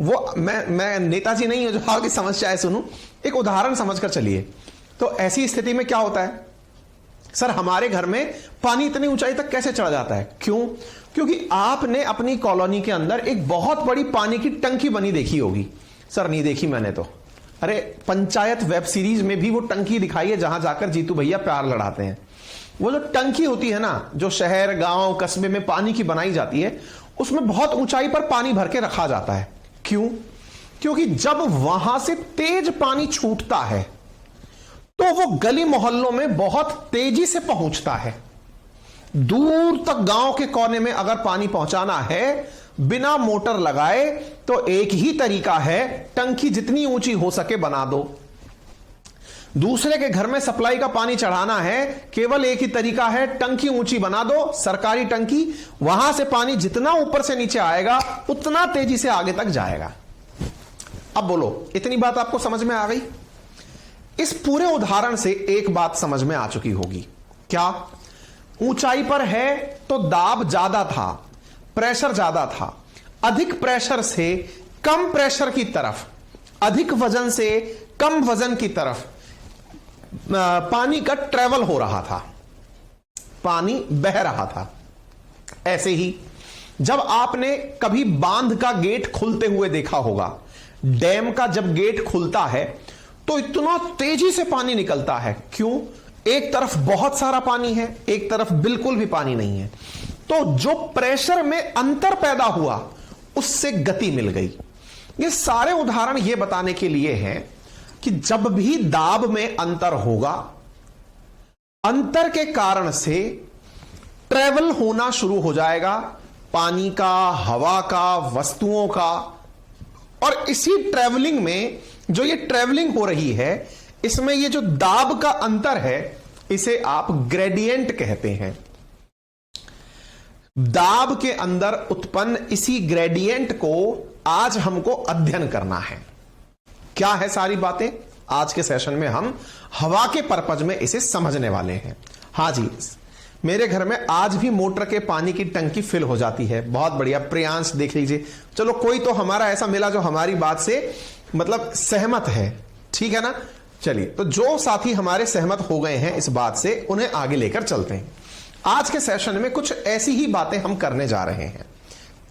वो मैं नेताजी नहीं हूं जो आपकी समस्या है सुनूं, एक उदाहरण समझकर चलिए। तो ऐसी स्थिति में क्या होता है, सर हमारे घर में पानी इतनी ऊंचाई तक कैसे चढ़ जाता है? क्यों? क्योंकि आपने अपनी कॉलोनी के अंदर एक बहुत बड़ी पानी की टंकी बनी देखी होगी। सर नहीं देखी मैंने तो। अरे पंचायत वेब सीरीज में भी वो टंकी दिखाई है जहां जाकर जीतू भैया प्यार लड़ाते हैं। वो जो टंकी होती है ना, जो शहर गांव कस्बे में पानी की बनाई जाती है, उसमें बहुत ऊंचाई पर पानी भर के रखा जाता है। क्यों? क्योंकि जब वहां से तेज पानी छूटता है तो वो गली मोहल्लों में बहुत तेजी से पहुंचता है। दूर तक गांव के कोने में अगर पानी पहुंचाना है बिना मोटर लगाए तो एक ही तरीका है, टंकी जितनी ऊंची हो सके बना दो। दूसरे के घर में सप्लाई का पानी चढ़ाना है, केवल एक ही तरीका है, टंकी ऊंची बना दो, सरकारी टंकी। वहां से पानी जितना ऊपर से नीचे आएगा उतना तेजी से आगे तक जाएगा। अब बोलो, इतनी बात आपको समझ में आ गई? इस पूरे उदाहरण से एक बात समझ में आ चुकी होगी, क्या? ऊंचाई पर है तो दाब ज्यादा था, प्रेशर ज्यादा था। अधिक प्रेशर से कम प्रेशर की तरफ, अधिक वजन से कम वजन की तरफ पानी का ट्रेवल हो रहा था, पानी बह रहा था। ऐसे ही जब आपने कभी बांध का गेट खुलते हुए देखा होगा, डैम का जब गेट खुलता है तो इतना तेजी से पानी निकलता है। क्यों? एक तरफ बहुत सारा पानी है, एक तरफ बिल्कुल भी पानी नहीं है। तो जो प्रेशर में अंतर पैदा हुआ उससे गति मिल गई। ये सारे उदाहरण ये बताने के लिए हैं कि जब भी दाब में अंतर होगा, अंतर के कारण से ट्रेवल होना शुरू हो जाएगा, पानी का, हवा का, वस्तुओं का। और इसी ट्रेवलिंग में जो ये ट्रेवलिंग हो रही है, इसमें ये जो दाब का अंतर है इसे आप ग्रेडियंट कहते हैं। दाब के अंदर उत्पन्न इसी ग्रेडियंट को आज हमको अध्ययन करना है। क्या है सारी बातें? आज के सेशन में हम हवा के पर्पज में इसे समझने वाले हैं। हां जी, मेरे घर में आज भी मोटर के पानी की टंकी फिल हो जाती है। बहुत बढ़िया, प्रियांश देख लीजिए। चलो कोई तो हमारा ऐसा मिला जो हमारी बात से मतलब सहमत है, ठीक है ना? चलिए, तो जो साथी हमारे सहमत हो गए हैं इस बात से, उन्हें आगे लेकर चलते हैं। आज के सेशन में कुछ ऐसी ही बातें हम करने जा रहे हैं।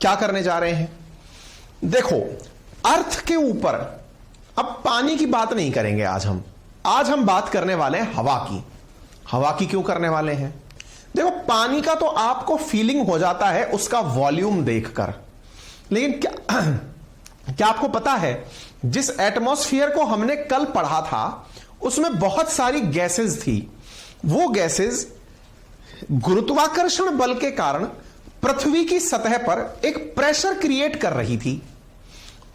क्या करने जा रहे हैं? देखो, अर्थ के ऊपर अब पानी की बात नहीं करेंगे आज हम बात करने वाले हैं हवा की। हवा की क्यों करने वाले हैं? देखो, पानी का तो आपको फीलिंग हो जाता है उसका वॉल्यूम देखकर, लेकिन क्या आपको पता है जिस एटमॉस्फेयर को हमने कल पढ़ा था उसमें बहुत सारी गैसेस थी। वो गैसेस गुरुत्वाकर्षण बल के कारण पृथ्वी की सतह पर एक प्रेशर क्रिएट कर रही थी,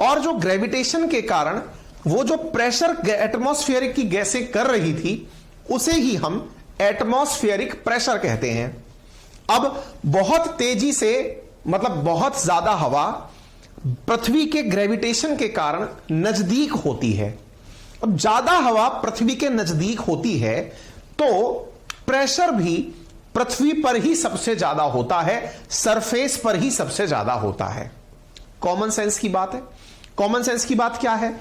और जो ग्रेविटेशन के कारण वो जो प्रेशर एटमॉस्फेयर की गैसें कर रही थी उसे ही हम एटमॉस्फेरिक प्रेशर कहते हैं। अब बहुत तेजी से, मतलब बहुत ज्यादा हवा पृथ्वी के ग्रेविटेशन के कारण नजदीक होती है। अब ज्यादा हवा पृथ्वी के नजदीक होती है तो प्रेशर भी पृथ्वी पर ही सबसे ज्यादा होता है, सरफेस पर ही सबसे ज्यादा होता है। कॉमन सेंस की बात है। कॉमन सेंस की बात क्या है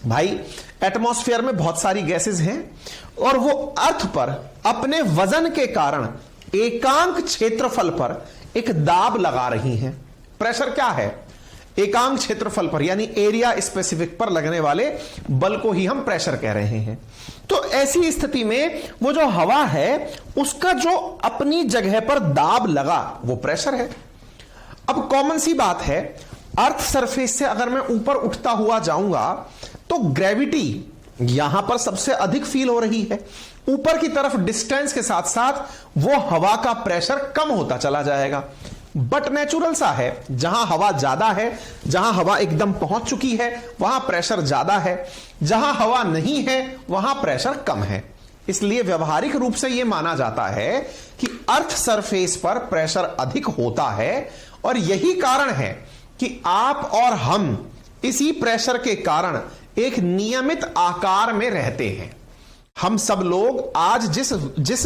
भाई? एटमॉस्फेयर में बहुत सारी गैसेस हैं और वो अर्थ पर अपने वजन के कारण एकांक क्षेत्रफल पर एक दाब लगा रही हैं। प्रेशर क्या है? एकांक क्षेत्रफल पर, यानी एरिया स्पेसिफिक पर लगने वाले बल को ही हम प्रेशर कह रहे हैं। तो ऐसी स्थिति में वो जो हवा है उसका जो अपनी जगह पर दाब लगा वो प्रेशर है। अब कॉमन सी बात है, अर्थ सरफेस से अगर मैं ऊपर उठता हुआ जाऊंगा तो ग्रेविटी यहां पर सबसे अधिक फील हो रही है। ऊपर की तरफ डिस्टेंस के साथ साथ वो हवा का प्रेशर कम होता चला जाएगा। बट नेचुरल सा है, जहां हवा ज्यादा है, जहां हवा एकदम पहुंच चुकी है वहां प्रेशर ज्यादा है, जहां हवा नहीं है वहां प्रेशर कम है। इसलिए व्यवहारिक रूप से यह माना जाता है कि अर्थ सरफेस पर प्रेशर अधिक होता है, और यही कारण है कि आप और हम इसी प्रेशर के कारण एक नियमित आकार में रहते हैं। हम सब लोग आज जिस जिस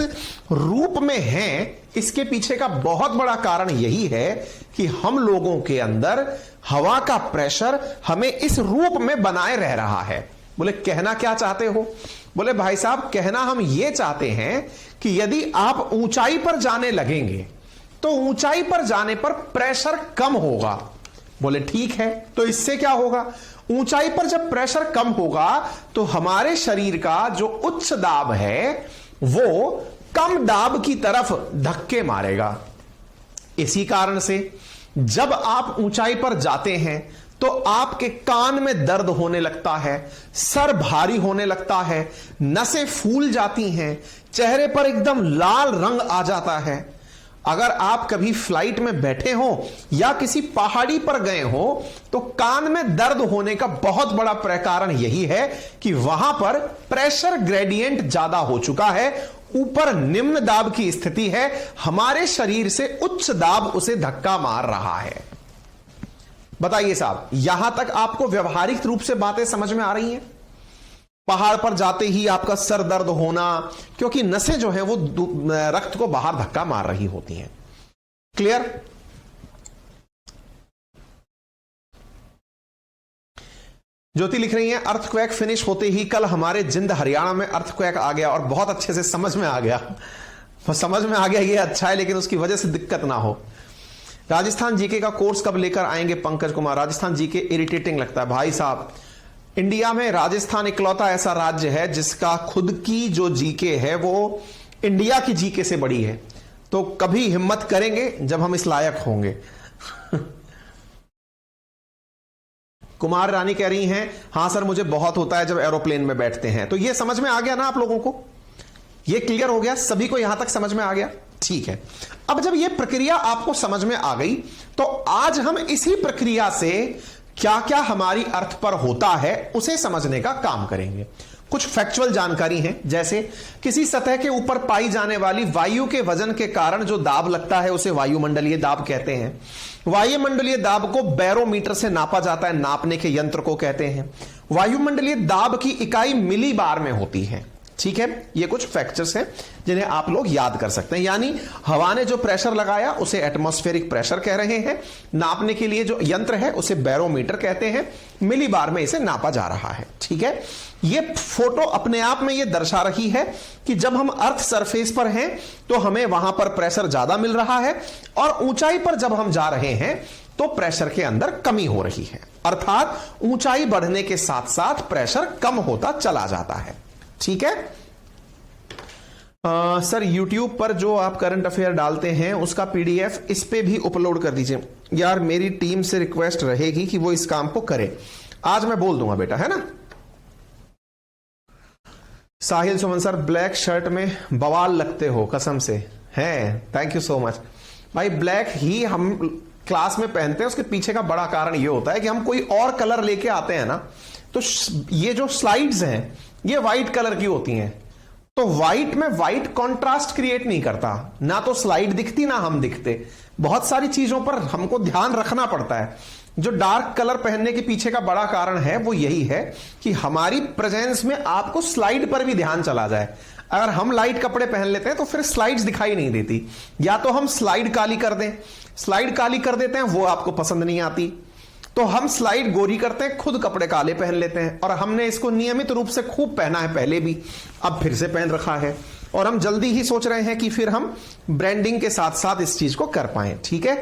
रूप में हैं, इसके पीछे का बहुत बड़ा कारण यही है कि हम लोगों के अंदर हवा का प्रेशर हमें इस रूप में बनाए रह रहा है। बोले कहना क्या चाहते हो? बोले भाई साहब, कहना हम ये चाहते हैं कि यदि आप ऊंचाई पर जाने लगेंगे तो ऊंचाई पर जाने पर प्रेशर कम होगा। बोले ठीक है, तो इससे क्या होगा? ऊंचाई पर जब प्रेशर कम होगा तो हमारे शरीर का जो उच्च दाब है वो कम दाब की तरफ धक्के मारेगा। इसी कारण से जब आप ऊंचाई पर जाते हैं तो आपके कान में दर्द होने लगता है, सर भारी होने लगता है, नसें फूल जाती हैं, चेहरे पर एकदम लाल रंग आ जाता है। अगर आप कभी फ्लाइट में बैठे हो या किसी पहाड़ी पर गए हो तो कान में दर्द होने का बहुत बड़ा कारण यही है कि वहां पर प्रेशर ग्रेडियंट ज्यादा हो चुका है, ऊपर निम्न दाब की स्थिति है, हमारे शरीर से उच्च दाब उसे धक्का मार रहा है। बताइए साहब, यहां तक आपको व्यवहारिक रूप से बातें समझ में आ रही हैं? पहाड़ पर जाते ही आपका सर दर्द होना, क्योंकि नसें जो है वो रक्त को बाहर धक्का मार रही होती हैं। क्लियर? ज्योति लिख रही है अर्थक्वेक फिनिश होते ही कल हमारे जिंद हरियाणा में अर्थक्वेक आ गया और बहुत अच्छे से समझ में आ गया। समझ में आ गया ये अच्छा है, लेकिन उसकी वजह से दिक्कत ना हो। राजस्थान जीके का कोर्स कब लेकर आएंगे पंकज कुमार? राजस्थान जीके इरिटेटिंग लगता है भाई साहब। इंडिया में राजस्थान इकलौता ऐसा राज्य है जिसका खुद की जो जीके है वो इंडिया की जीके से बड़ी है। तो कभी हिम्मत करेंगे जब हम इस लायक होंगे। कुमार रानी कह रही हैं हां सर, मुझे बहुत होता है जब एरोप्लेन में बैठते हैं। तो ये समझ में आ गया ना आप लोगों को? ये क्लियर हो गया? सभी को यहां तक समझ में आ गया? ठीक है। अब जब ये प्रक्रिया आपको समझ में आ गई तो आज हम इसी प्रक्रिया से क्या क्या हमारी अर्थ पर होता है उसे समझने का काम करेंगे। कुछ फैक्चुअल जानकारी है, जैसे किसी सतह के ऊपर पाई जाने वाली वायु के वजन के कारण जो दाब लगता है उसे वायुमंडलीय दाब कहते हैं। वायुमंडलीय दाब को बैरोमीटर से नापा जाता है, नापने के यंत्र को कहते हैं। वायुमंडलीय दाब की इकाई मिली बार में होती है। ठीक है, ये कुछ फैक्टर्स हैं जिन्हें आप लोग याद कर सकते हैं। यानी हवा ने जो प्रेशर लगाया उसे एटमॉस्फेरिक प्रेशर कह रहे हैं, नापने के लिए जो यंत्र है उसे बैरोमीटर कहते हैं, मिली बार में इसे नापा जा रहा है। ठीक है, ये फोटो अपने आप में ये दर्शा रही है कि जब हम अर्थ सरफेस पर हैं तो हमें वहां पर प्रेशर ज्यादा मिल रहा है और ऊंचाई पर जब हम जा रहे हैं तो प्रेशर के अंदर कमी हो रही है, अर्थात ऊंचाई बढ़ने के साथ साथ प्रेशर कम होता चला जाता है। ठीक है सर, YouTube पर जो आप करंट अफेयर डालते हैं उसका PDF इस पे भी अपलोड कर दीजिए। यार मेरी टीम से रिक्वेस्ट रहेगी कि वो इस काम को करे। आज मैं बोल दूंगा बेटा, है ना? साहिल सुमन सर, ब्लैक शर्ट में बवाल लगते हो कसम से। हैं, थैंक यू सो मच भाई। ब्लैक ही हम क्लास में पहनते हैं, उसके पीछे का बड़ा कारण ये होता है कि हम कोई और कलर लेके आते हैं ना, तो ये जो स्लाइड्स हैं ये व्हाइट कलर की होती हैं, तो व्हाइट में व्हाइट कंट्रास्ट क्रिएट नहीं करता, ना तो स्लाइड दिखती ना हम दिखते। बहुत सारी चीजों पर हमको ध्यान रखना पड़ता है। जो डार्क कलर पहनने के पीछे का बड़ा कारण है वो यही है कि हमारी प्रेजेंस में आपको स्लाइड पर भी ध्यान चला जाए। अगर हम लाइट कपड़े पहन लेते हैं तो फिर स्लाइड्स दिखाई नहीं देती, या तो हम स्लाइड काली कर दें, स्लाइड काली कर देते हैं वो आपको पसंद नहीं आती, तो हम स्लाइड गोरी करते हैं, खुद कपड़े काले पहन लेते हैं। और हमने इसको नियमित रूप से खूब पहना है पहले भी, अब फिर से पहन रखा है, और हम जल्दी ही सोच रहे हैं कि फिर हम ब्रांडिंग के साथ साथ इस चीज को कर पाए। ठीक है,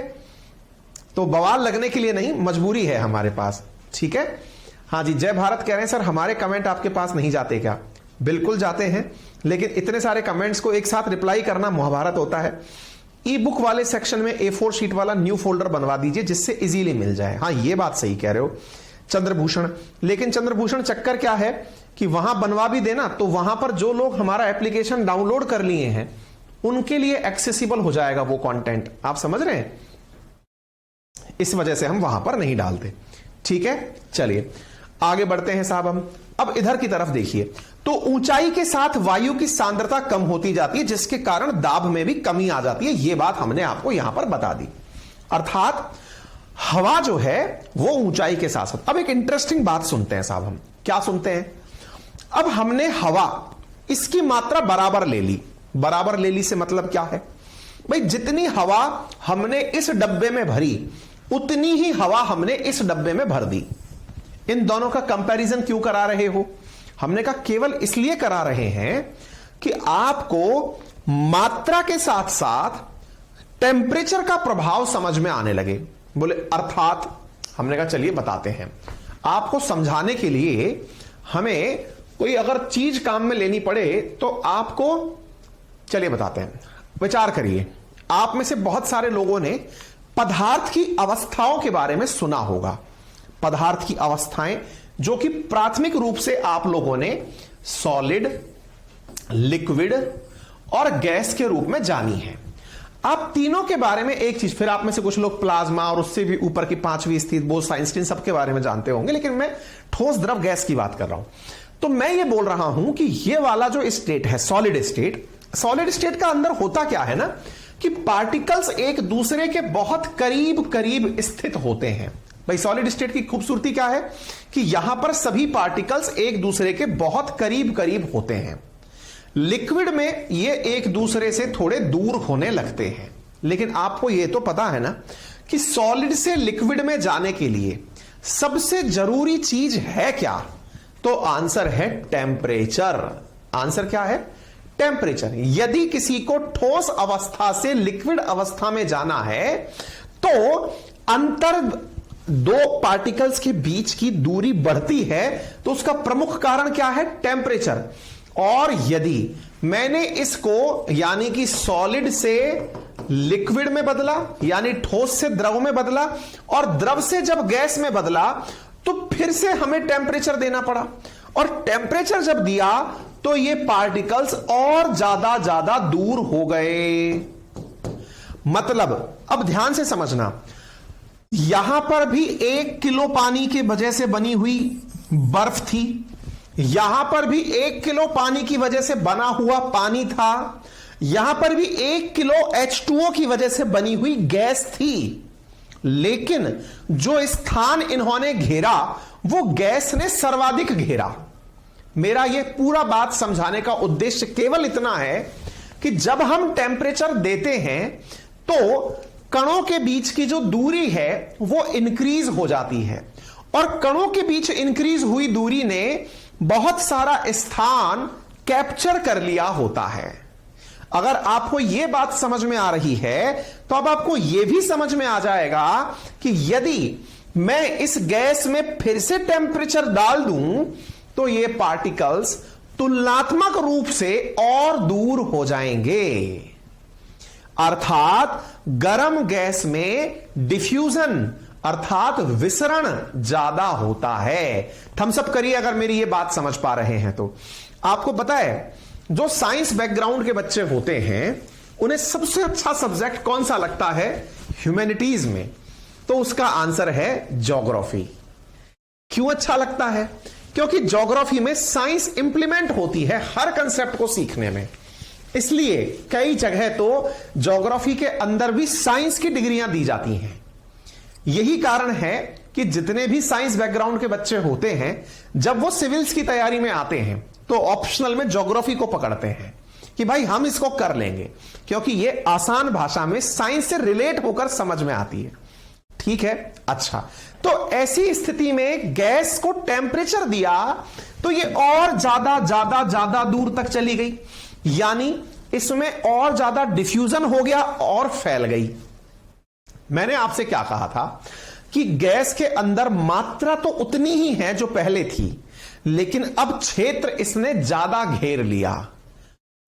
तो बवाल लगने के लिए नहीं, मजबूरी है हमारे पास। ठीक है, हाँ जी, जय भारत कह रहे हैं सर, हमारे कमेंट आपके पास नहीं जाते क्या? बिल्कुल जाते हैं, लेकिन इतने सारे कमेंट्स को एक साथ रिप्लाई करना महाभारत होता है। ई बुक वाले सेक्शन में A4 शीट वाला न्यू फोल्डर बनवा दीजिए जिससे इजीली मिल जाए। हाँ, ये बात सही कह रहे हो चंद्रभूषण, लेकिन चंद्रभूषण चक्कर क्या है कि वहां बनवा भी देना तो वहां पर जो लोग हमारा एप्लीकेशन डाउनलोड कर लिए हैं उनके लिए एक्सेसिबल हो जाएगा वो कंटेंट, आप समझ रहे हैं? इस वजह से हम वहां पर नहीं डालते। ठीक है, चलिए आगे बढ़ते हैं साहब हम। अब इधर की तरफ देखिए, तो ऊंचाई के साथ वायु की सांद्रता कम होती जाती है जिसके कारण दाब में भी कमी आ जाती है। यह बात हमने आपको यहां पर बता दी, अर्थात हवा जो है वो ऊंचाई के साथ साथ। अब एक इंटरेस्टिंग बात सुनते हैं साहब हम, क्या सुनते हैं? अब हमने हवा इसकी मात्रा बराबर ले ली। बराबर ले ली से मतलब क्या है भाई, जितनी हवा हमने इस डब्बे में भरी उतनी ही हवा हमने इस डब्बे में भर दी। इन दोनों का कंपैरिजन क्यों करा रहे हो? हमने कहा केवल इसलिए करा रहे हैं कि आपको मात्रा के साथ साथ टेम्परेचर का प्रभाव समझ में आने लगे। बोले अर्थात हमने कहा चलिए बताते हैं आपको समझाने के लिए। हमें कोई अगर चीज काम में लेनी पड़े तो आपको चलिए बताते हैं। विचार करिए, आप में से बहुत सारे लोगों ने पदार्थ की अवस्थाओं के बारे में सुना होगा। पदार्थ की अवस्थाएं जो कि प्राथमिक रूप से आप लोगों ने सॉलिड, लिक्विड और गैस के रूप में जानी है। आप तीनों के बारे में एक चीज, फिर आप में से कुछ लोग प्लाज्मा और उससे भी ऊपर की पांचवी स्थिति बोस-आइंस्टीन सबके बारे में जानते होंगे, लेकिन मैं ठोस द्रव गैस की बात कर रहा हूं। तो मैं ये बोल रहा हूं कि ये वाला जो स्टेट है सॉलिड स्टेट, सॉलिड स्टेट का अंदर होता क्या है ना कि पार्टिकल्स एक दूसरे के बहुत करीब करीब स्थित होते हैं। भाई सॉलिड स्टेट की खूबसूरती क्या है कि यहां पर सभी पार्टिकल्स एक दूसरे के बहुत करीब करीब होते हैं। लिक्विड में ये एक दूसरे से थोड़े दूर होने लगते हैं। लेकिन आपको ये तो पता है ना कि सॉलिड से लिक्विड में जाने के लिए सबसे जरूरी चीज है क्या? तो आंसर है टेम्परेचर। आंसर क्या है? टेम्परेचर। यदि किसी को ठोस अवस्था से लिक्विड अवस्था में जाना है तो अंतर दो पार्टिकल्स के बीच की दूरी बढ़ती है, तो उसका प्रमुख कारण क्या है? टेम्परेचर। और यदि मैंने इसको यानी कि सॉलिड से लिक्विड में बदला, यानी ठोस से द्रव में बदला, और द्रव से जब गैस में बदला, तो फिर से हमें टेम्परेचर देना पड़ा। और टेम्परेचर जब दिया तो ये पार्टिकल्स और ज्यादा दूर हो गए। मतलब अब ध्यान से समझना, यहां पर भी 1 किलो पानी की वजह से बनी हुई बर्फ थी, यहां पर भी 1 किलो पानी की वजह से बना हुआ पानी था, यहां पर भी 1 किलो H2O की वजह से बनी हुई गैस थी। लेकिन जो स्थान इन्होंने घेरा वो गैस ने सर्वाधिक घेरा। मेरा यह पूरा बात समझाने का उद्देश्य केवल इतना है कि जब हम टेम्परेचर देते हैं तो कणों के बीच की जो दूरी है वो इंक्रीज हो जाती है, और कणों के बीच इंक्रीज हुई दूरी ने बहुत सारा स्थान कैप्चर कर लिया होता है। अगर आपको यह बात समझ में आ रही है तो अब आपको यह भी समझ में आ जाएगा कि यदि मैं इस गैस में फिर से टेम्परेचर डाल दूं तो ये पार्टिकल्स तुलनात्मक रूप से और दूर हो जाएंगे। अर्थात गर्म गैस में डिफ्यूजन अर्थात विसरण ज्यादा होता है। थम्स अप करिए अगर मेरी ये बात समझ पा रहे हैं तो। आपको पता है जो साइंस बैकग्राउंड के बच्चे होते हैं उन्हें सबसे अच्छा सब्जेक्ट कौन सा लगता है ह्यूमैनिटीज में? तो उसका आंसर है ज्योग्राफी। क्यों अच्छा लगता है? क्योंकि ज्योग्राफी में साइंस इंप्लीमेंट होती है हर कंसेप्ट को सीखने में। इसलिए कई जगह तो ज्योग्राफी के अंदर भी साइंस की डिग्रियां दी जाती हैं। यही कारण है कि जितने भी साइंस बैकग्राउंड के बच्चे होते हैं जब वो सिविल्स की तैयारी में आते हैं तो ऑप्शनल में ज्योग्राफी को पकड़ते हैं कि भाई हम इसको कर लेंगे, क्योंकि ये आसान भाषा में साइंस से रिलेट होकर समझ में आती है। ठीक है, अच्छा, तो ऐसी स्थिति में गैस को टेम्परेचर दिया तो ये और ज्यादा दूर तक चली गई, यानी इसमें और ज्यादा डिफ्यूजन हो गया और फैल गई। मैंने आपसे क्या कहा था कि गैस के अंदर मात्रा तो उतनी ही है जो पहले थी, लेकिन अब क्षेत्र इसने ज्यादा घेर लिया।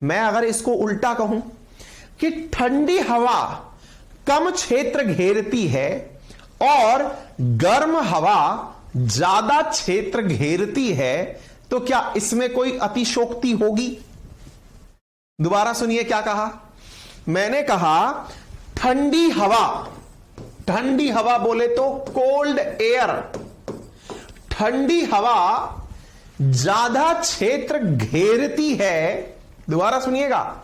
मैं अगर इसको उल्टा कहूं कि ठंडी हवा कम क्षेत्र घेरती है और गर्म हवा ज्यादा क्षेत्र घेरती है, तो क्या इसमें कोई अतिशोक्ति होगी? दोबारा सुनिए क्या कहा मैंने। कहा ठंडी हवा बोले तो कोल्ड एयर, ठंडी हवा ज्यादा क्षेत्र घेरती है। दोबारा सुनिएगा,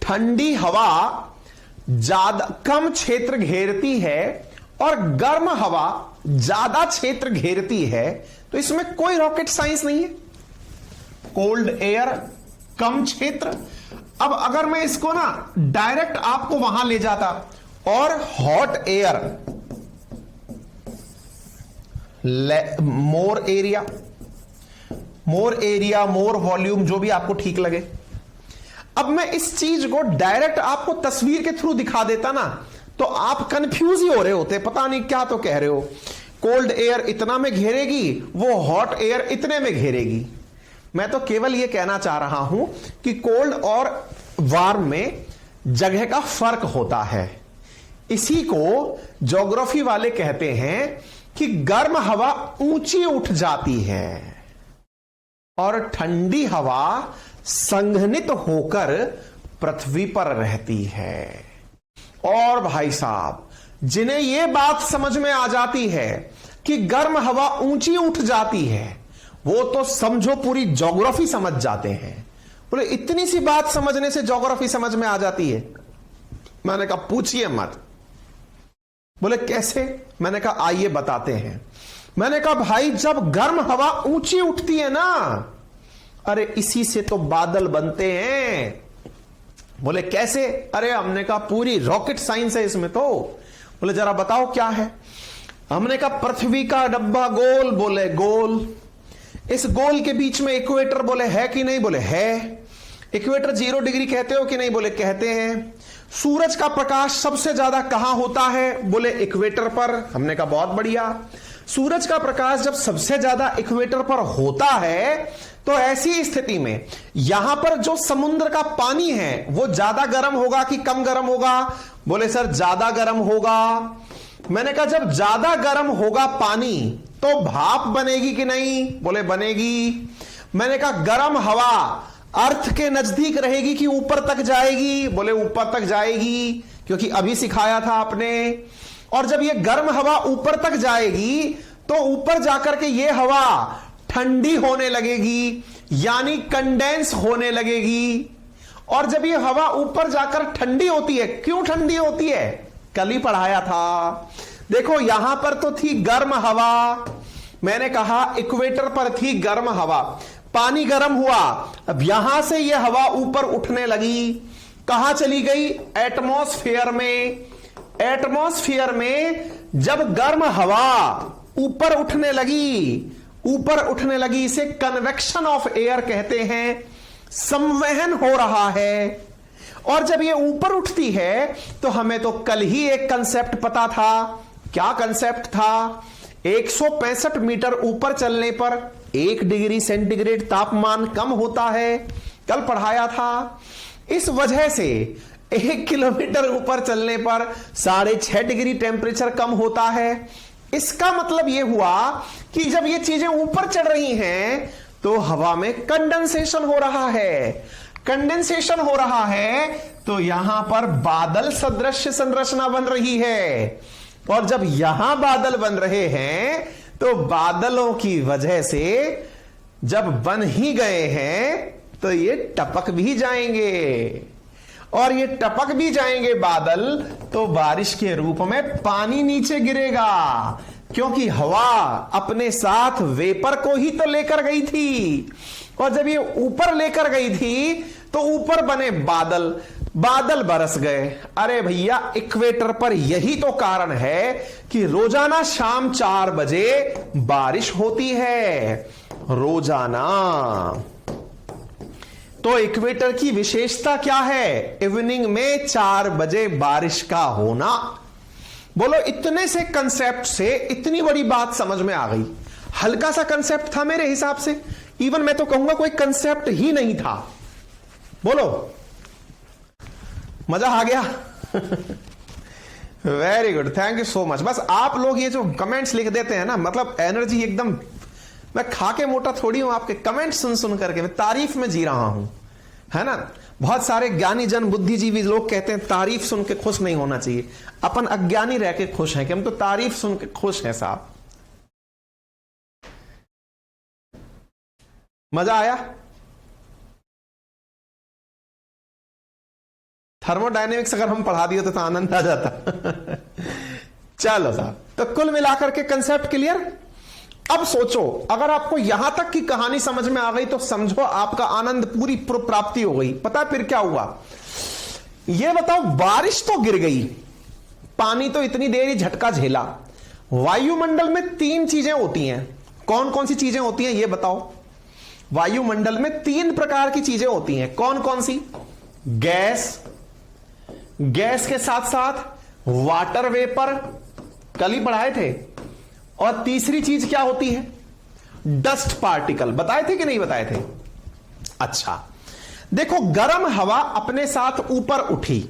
ठंडी हवा ज्यादा कम क्षेत्र घेरती है और गर्म हवा ज्यादा क्षेत्र घेरती है, तो इसमें कोई रॉकेट साइंस नहीं है। कोल्ड एयर कम क्षेत्र। अब अगर मैं इसको ना डायरेक्ट आपको वहां ले जाता और हॉट एयर मोर एरिया मोर वॉल्यूम, जो भी आपको ठीक लगे। अब मैं इस चीज को डायरेक्ट आपको तस्वीर के थ्रू दिखा देता ना, तो आप कंफ्यूज ही हो रहे होते, पता नहीं क्या तो कह रहे हो। कोल्ड एयर इतना में घेरेगी, वो हॉट एयर इतने में घेरेगी। मैं तो केवल यह कहना चाह रहा हूं कि कोल्ड और वार्म में जगह का फर्क होता है। इसी को ज्योग्राफी वाले कहते हैं कि गर्म हवा ऊंची उठ जाती है और ठंडी हवा संघनित होकर पृथ्वी पर रहती है। और भाई साहब, जिन्हें यह बात समझ में आ जाती है कि गर्म हवा ऊंची उठ जाती है, वो तो समझो पूरी ज्योग्राफी समझ जाते हैं। बोले इतनी सी बात समझने से ज्योग्राफी समझ में आ जाती है? मैंने कहा पूछिए मत। बोले कैसे? मैंने कहा आइए बताते हैं। मैंने कहा भाई, जब गर्म हवा ऊंची उठती है ना, अरे इसी से तो बादल बनते हैं। बोले कैसे? अरे हमने कहा पूरी रॉकेट साइंस है इसमें तो। बोले जरा बताओ क्या है? हमने कहा पृथ्वी का डब्बा गोल। बोले गोल। इस गोल के बीच में इक्वेटर, बोले है कि नहीं? बोले है। इक्वेटर 0 डिग्री कहते हो कि नहीं? बोले कहते हैं। सूरज का प्रकाश सबसे ज्यादा कहां होता है? बोले इक्वेटर पर। हमने कहा बहुत बढ़िया। सूरज का प्रकाश जब सबसे ज्यादा इक्वेटर पर होता है, तो ऐसी स्थिति में यहां पर जो समुद्र का पानी है वो ज्यादा गर्म होगा कि कम गर्म होगा? बोले सर ज्यादा गर्म होगा। मैंने कहा जब ज्यादा गर्म होगा पानी, तो भाप बनेगी कि नहीं? बोले बनेगी। मैंने कहा गर्म हवा अर्थ के नजदीक रहेगी कि ऊपर तक जाएगी? बोले ऊपर तक जाएगी, क्योंकि अभी सिखाया था आपने। और जब ये गर्म हवा ऊपर तक जाएगी, तो ऊपर जाकर के ये हवा ठंडी होने लगेगी, यानी कंडेंस होने लगेगी। और जब ये हवा ऊपर जाकर ठंडी होती है, क्यों ठंडी होती है? कल ही पढ़ाया था। देखो यहां पर तो थी गर्म हवा, मैंने कहा इक्वेटर पर थी गर्म हवा, पानी गर्म हुआ, अब यहां से यह हवा ऊपर उठने लगी। कहां चली गई? एटमॉस्फेयर में। एटमॉस्फेयर में जब गर्म हवा ऊपर उठने लगी, इसे कन्वेक्शन ऑफ एयर कहते हैं, संवहन हो रहा है। और जब ये ऊपर उठती है, तो हमें तो कल ही एक कंसेप्ट पता था। क्या कंसेप्ट था? 165 मीटर ऊपर चलने पर 1 डिग्री सेंटीग्रेड तापमान कम होता है, कल पढ़ाया था। इस वजह से 1 किलोमीटर ऊपर चलने पर 6.5 डिग्री टेम्परेचर कम होता है। इसका मतलब यह हुआ कि जब ये चीजें ऊपर चढ़ रही हैं, तो हवा में कंडेंसेशन हो रहा है। कंडेंसेशन हो रहा है, तो यहां पर बादल सदृश संरचना बन रही है। और जब यहां बादल बन रहे हैं, तो बादलों की वजह से जब बन ही गए हैं, तो ये टपक भी जाएंगे। और ये टपक भी जाएंगे बादल, तो बारिश के रूप में पानी नीचे गिरेगा, क्योंकि हवा अपने साथ वेपर को ही तो लेकर गई थी। और जब ये ऊपर लेकर गई थी, तो ऊपर बने बादल, बादल बरस गए। अरे भैया, इक्वेटर पर यही तो कारण है कि रोजाना शाम 4 बजे बारिश होती है, रोजाना। तो इक्वेटर की विशेषता क्या है? इवनिंग में 4 बजे बारिश का होना। बोलो, इतने से कंसेप्ट से इतनी बड़ी बात समझ में आ गई। हल्का सा कंसेप्ट था मेरे हिसाब से, इवन मैं तो कहूंगा कोई कंसेप्ट ही नहीं था। बोलो, मजा आ गया? Very good, thank you so much. बस आप लोग ये जो कमेंट्स लिख देते हैं ना, मतलब एनर्जी एकदम, मैं खा के मोटा थोड़ी हूं, आपके कमेंट सुन सुन करके मैं तारीफ में जी रहा हूं, है ना। बहुत सारे ज्ञानी जन, बुद्धिजीवी लोग कहते हैं तारीफ सुन के खुश नहीं होना चाहिए। अपन अज्ञानी रह के खुश हैं कि हम तो तारीफ सुन के खुश हैं साहब। मजा आया? थर्मोडायनेमिक्स अगर हम पढ़ा दिए तो आनंद आ जाता। चलो साहब, तो कुल मिलाकर के कंसेप्ट क्लियर। अब सोचो, अगर आपको यहां तक की कहानी समझ में आ गई तो समझो आपका आनंद पूरी प्राप्ति हो गई। पता है फिर क्या हुआ? ये बताओ, बारिश तो गिर गई, पानी तो इतनी देर ही झटका झेला। वायुमंडल में 3 चीजें होती हैं। कौन कौन सी चीजें होती हैं ये बताओ? वायुमंडल में 3 प्रकार की चीजें होती हैं। कौन कौन सी? गैस, गैस के साथ साथ वाटर वेपर, कल ही पढ़ाए थे। और तीसरी चीज क्या होती है? Dust particle. बताए थे कि नहीं बताए थे? अच्छा, देखो, गर्म हवा अपने साथ ऊपर उठी,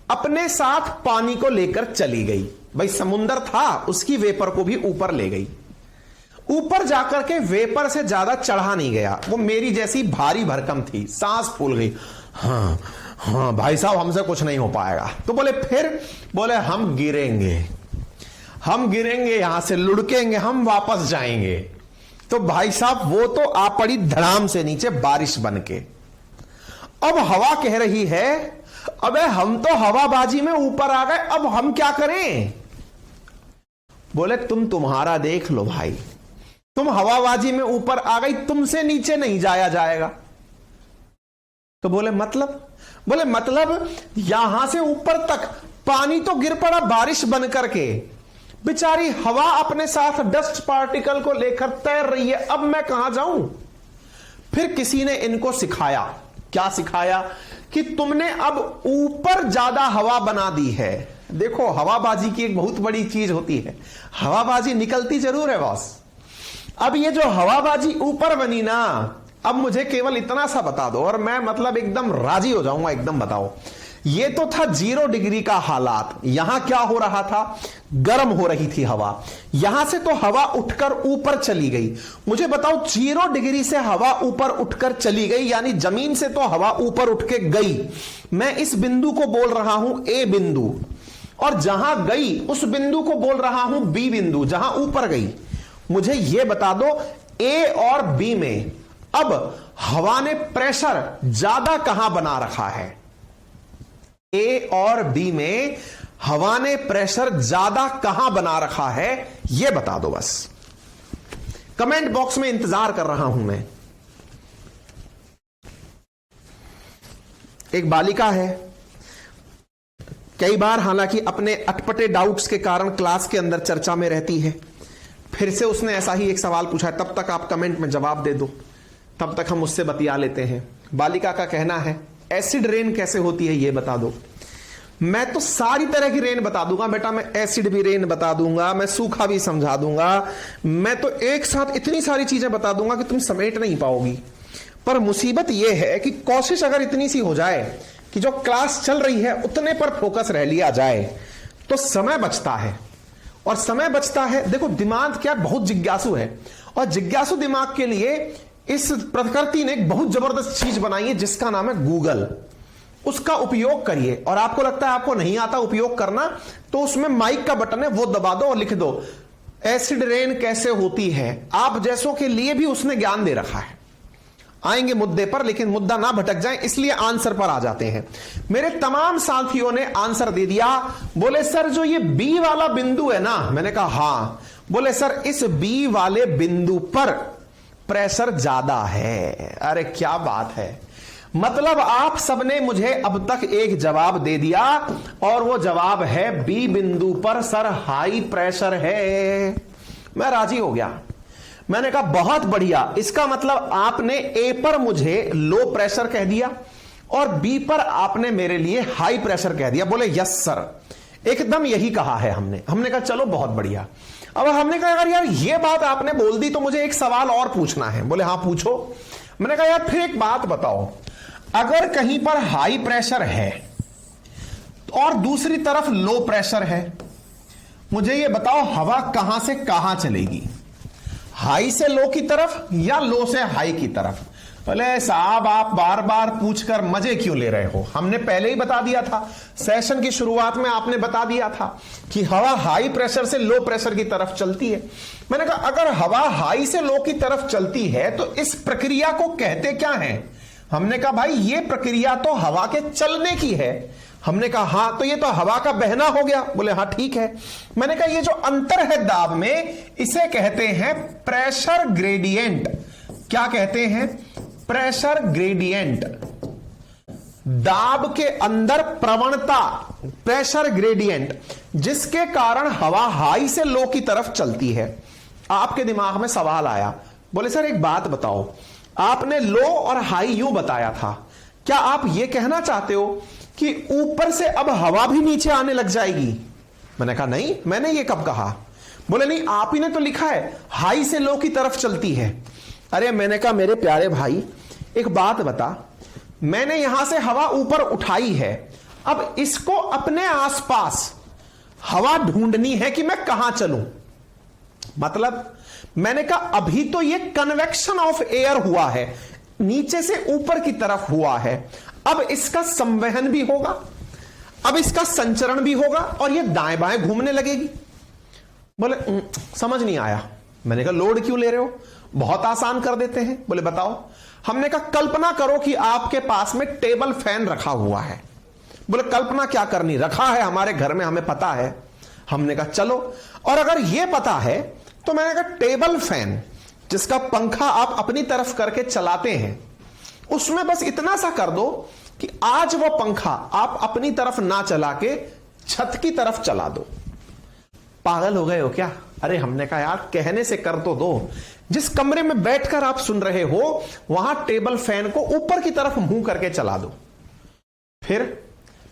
अपने साथ पानी को लेकर चली गई। भाई समुंदर था, उसकी वेपर को भी ऊपर ले गई। ऊपर जाकर के वेपर से ज्यादा चढ़ा नहीं गया, वो मेरी जैसी भारी भरकम थी, सांस फूल गई। हाँ भाई साहब, हमसे कुछ नहीं हो पाएगा। तो बोले फिर? बोले हम गिरेंगे, यहां से लुढ़केंगे, हम वापस जाएंगे। तो भाई साहब वो तो आ पड़ी धड़ाम से नीचे बारिश बनके। अब हवा कह रही है, अबे हम तो हवाबाजी में ऊपर आ गए, अब हम क्या करें? बोले तुम्हारा देख लो भाई, तुम हवाबाजी में ऊपर आ गई, तुमसे नीचे नहीं जाया जाएगा। तो बोले मतलब? बोले मतलब यहां से ऊपर तक पानी तो गिर पड़ा बारिश बन करके, बेचारी हवा अपने साथ डस्ट पार्टिकल को लेकर तैर रही है, अब मैं कहां जाऊं? फिर किसी ने इनको सिखाया। क्या सिखाया? कि तुमने अब ऊपर ज्यादा हवा बना दी है। देखो, हवाबाजी की एक बहुत बड़ी चीज होती है, हवाबाजी निकलती जरूर है बॉस। अब ये जो हवाबाजी ऊपर बनी ना, अब मुझे केवल इतना सा बता दो और मैं मतलब एकदम राजी हो जाऊंगा। एकदम बताओ, ये तो था 0 डिग्री का हालात। यहां क्या हो रहा था? गर्म हो रही थी हवा। यहां से तो हवा उठकर ऊपर चली गई। मुझे बताओ, 0 डिग्री से हवा ऊपर उठकर चली गई, यानी जमीन से तो हवा ऊपर उठ के गई। मैं इस बिंदु को बोल रहा हूं ए बिंदु, और जहां गई उस बिंदु को बोल रहा हूं बी बिंदु, जहां ऊपर गई। मुझे यह बता दो, ए और बी में अब हवा ने प्रेशर ज्यादा कहां बना रखा है? ए और बी में हवा ने प्रेशर ज्यादा कहां बना रखा है, यह बता दो बस। कमेंट बॉक्स में इंतजार कर रहा हूं मैं। एक बालिका है, कई बार हालांकि अपने अटपटे डाउट्स के कारण क्लास के अंदर चर्चा में रहती है। फिर से उसने ऐसा ही एक सवाल पूछा है, तब तक आप कमेंट में जवाब दे दो, तब तक हम उससे बतिया लेते हैं। बालिका का कहना है, एसिड रेन कैसे होती है ये बता दो। मैं तो सारी तरह की रेन बता दूंगा बेटा, मैं एसिड भी रेन बता दूंगा, मैं सूखा भी समझा दूंगा, मैं तो एक साथ इतनी सारी चीजें बता दूंगा कि तुम समेट नहीं पाओगी। पर मुसीबत यह है कि कोशिश अगर इतनी सी हो जाए कि जो क्लास चल रही है उतने पर फोकस रह लिया जाए तो समय बचता है। और समय बचता है, देखो दिमाग क्या बहुत जिज्ञासु है, और जिज्ञासु दिमाग के लिए इस प्रकृति ने एक बहुत जबरदस्त चीज बनाई है जिसका नाम है गूगल। उसका उपयोग करिए। और आपको लगता है आपको नहीं आता उपयोग करना, तो उसमें माइक का बटन है, वो दबा दो और लिख दो एसिड रेन कैसे होती है। आप जैसों के लिए भी उसने ज्ञान दे रखा है। आएंगे मुद्दे पर, लेकिन मुद्दा ना भटक जाए इसलिए आंसर पर आ जाते हैं। मेरे तमाम साथियों ने आंसर दे दिया। बोले सर जो ये बी वाला बिंदु है ना, मैंने कहा हां। बोले सर इस बी वाले बिंदु पर प्रेशर ज्यादा है। अरे क्या बात है, मतलब आप सबने मुझे अब तक एक जवाब दे दिया, और वो जवाब है बी बिंदु पर सर हाई प्रेशर है। मैं राजी हो गया। मैंने कहा बहुत बढ़िया, इसका मतलब आपने ए पर मुझे लो प्रेशर कह दिया और बी पर आपने मेरे लिए हाई प्रेशर कह दिया। बोले यस सर, एकदम यही कहा है हमने कहा चलो बहुत बढ़िया। अब हमने कहा अगर यार ये बात आपने बोल दी तो मुझे एक सवाल और पूछना है। बोले हाँ पूछो। मैंने कहा यार फिर एक बात बताओ, अगर कहीं पर हाई प्रेशर है और दूसरी तरफ लो प्रेशर है, मुझे ये बताओ हवा कहां से कहां चलेगी, हाई से लो की तरफ या लो से हाई की तरफ? बोले साहब आप बार बार पूछकर मजे क्यों ले रहे हो, हमने पहले ही बता दिया था, सेशन की शुरुआत में आपने बता दिया था कि हवा हाई प्रेशर से लो प्रेशर की तरफ चलती है। मैंने कहा अगर हवा हाई से लो की तरफ चलती है तो इस प्रक्रिया को कहते क्या है? हमने कहा भाई ये प्रक्रिया तो हवा के चलने की है, हमने कहा हाँ, तो ये तो हवा का बहना हो गया। बोले हाँ ठीक है। मैंने कहा ये जो अंतर है दाब में, इसे कहते हैं प्रेशर ग्रेडियंट। क्या कहते हैं? Pressure gradient. दाब के अंदर प्रवणता, प्रेशर ग्रेडियंट, जिसके कारण हवा हाई से लो की तरफ चलती है। आपके दिमाग में सवाल आया, बोले सर एक बात बताओ, आपने लो और हाई यूं बताया था, क्या आप यह कहना चाहते हो कि ऊपर से अब हवा भी नीचे आने लग जाएगी? मैंने कहा नहीं, मैंने ये कब कहा। बोले नहीं, आप ही ने तो लिखा है हाई से लो की तरफ चलती है। अरे मैंने कहा मेरे प्यारे भाई एक बात बता, मैंने यहां से हवा ऊपर उठाई है, अब इसको अपने आसपास हवा ढूंढनी है कि मैं कहां चलूं। मतलब मैंने कहा अभी तो ये कन्वेक्शन ऑफ एयर हुआ है, नीचे से ऊपर की तरफ हुआ है, अब इसका संवहन भी होगा, अब इसका संचरण भी होगा और ये दाएं बाएं घूमने लगेगी। बोले समझ नहीं आया। मैंने कहा लोड क्यों ले रहे हो, बहुत आसान कर देते हैं। बोले बताओ। हमने कहा कल्पना करो कि आपके पास में टेबल फैन रखा हुआ है। बोले कल्पना क्या करनी, रखा है हमारे घर में, हमें पता है। हमने कहा चलो, और अगर यह पता है तो मैंने कहा टेबल फैन जिसका पंखा आप अपनी तरफ करके चलाते हैं, उसमें बस इतना सा कर दो कि आज वो पंखा आप अपनी तरफ ना चला के छत की तरफ चला दो। पागल हो गए हो क्या? अरे हमने कहा यार कहने से कर तो दो। जिस कमरे में बैठकर आप सुन रहे हो वहां टेबल फैन को ऊपर की तरफ मुंह करके चला दो। फिर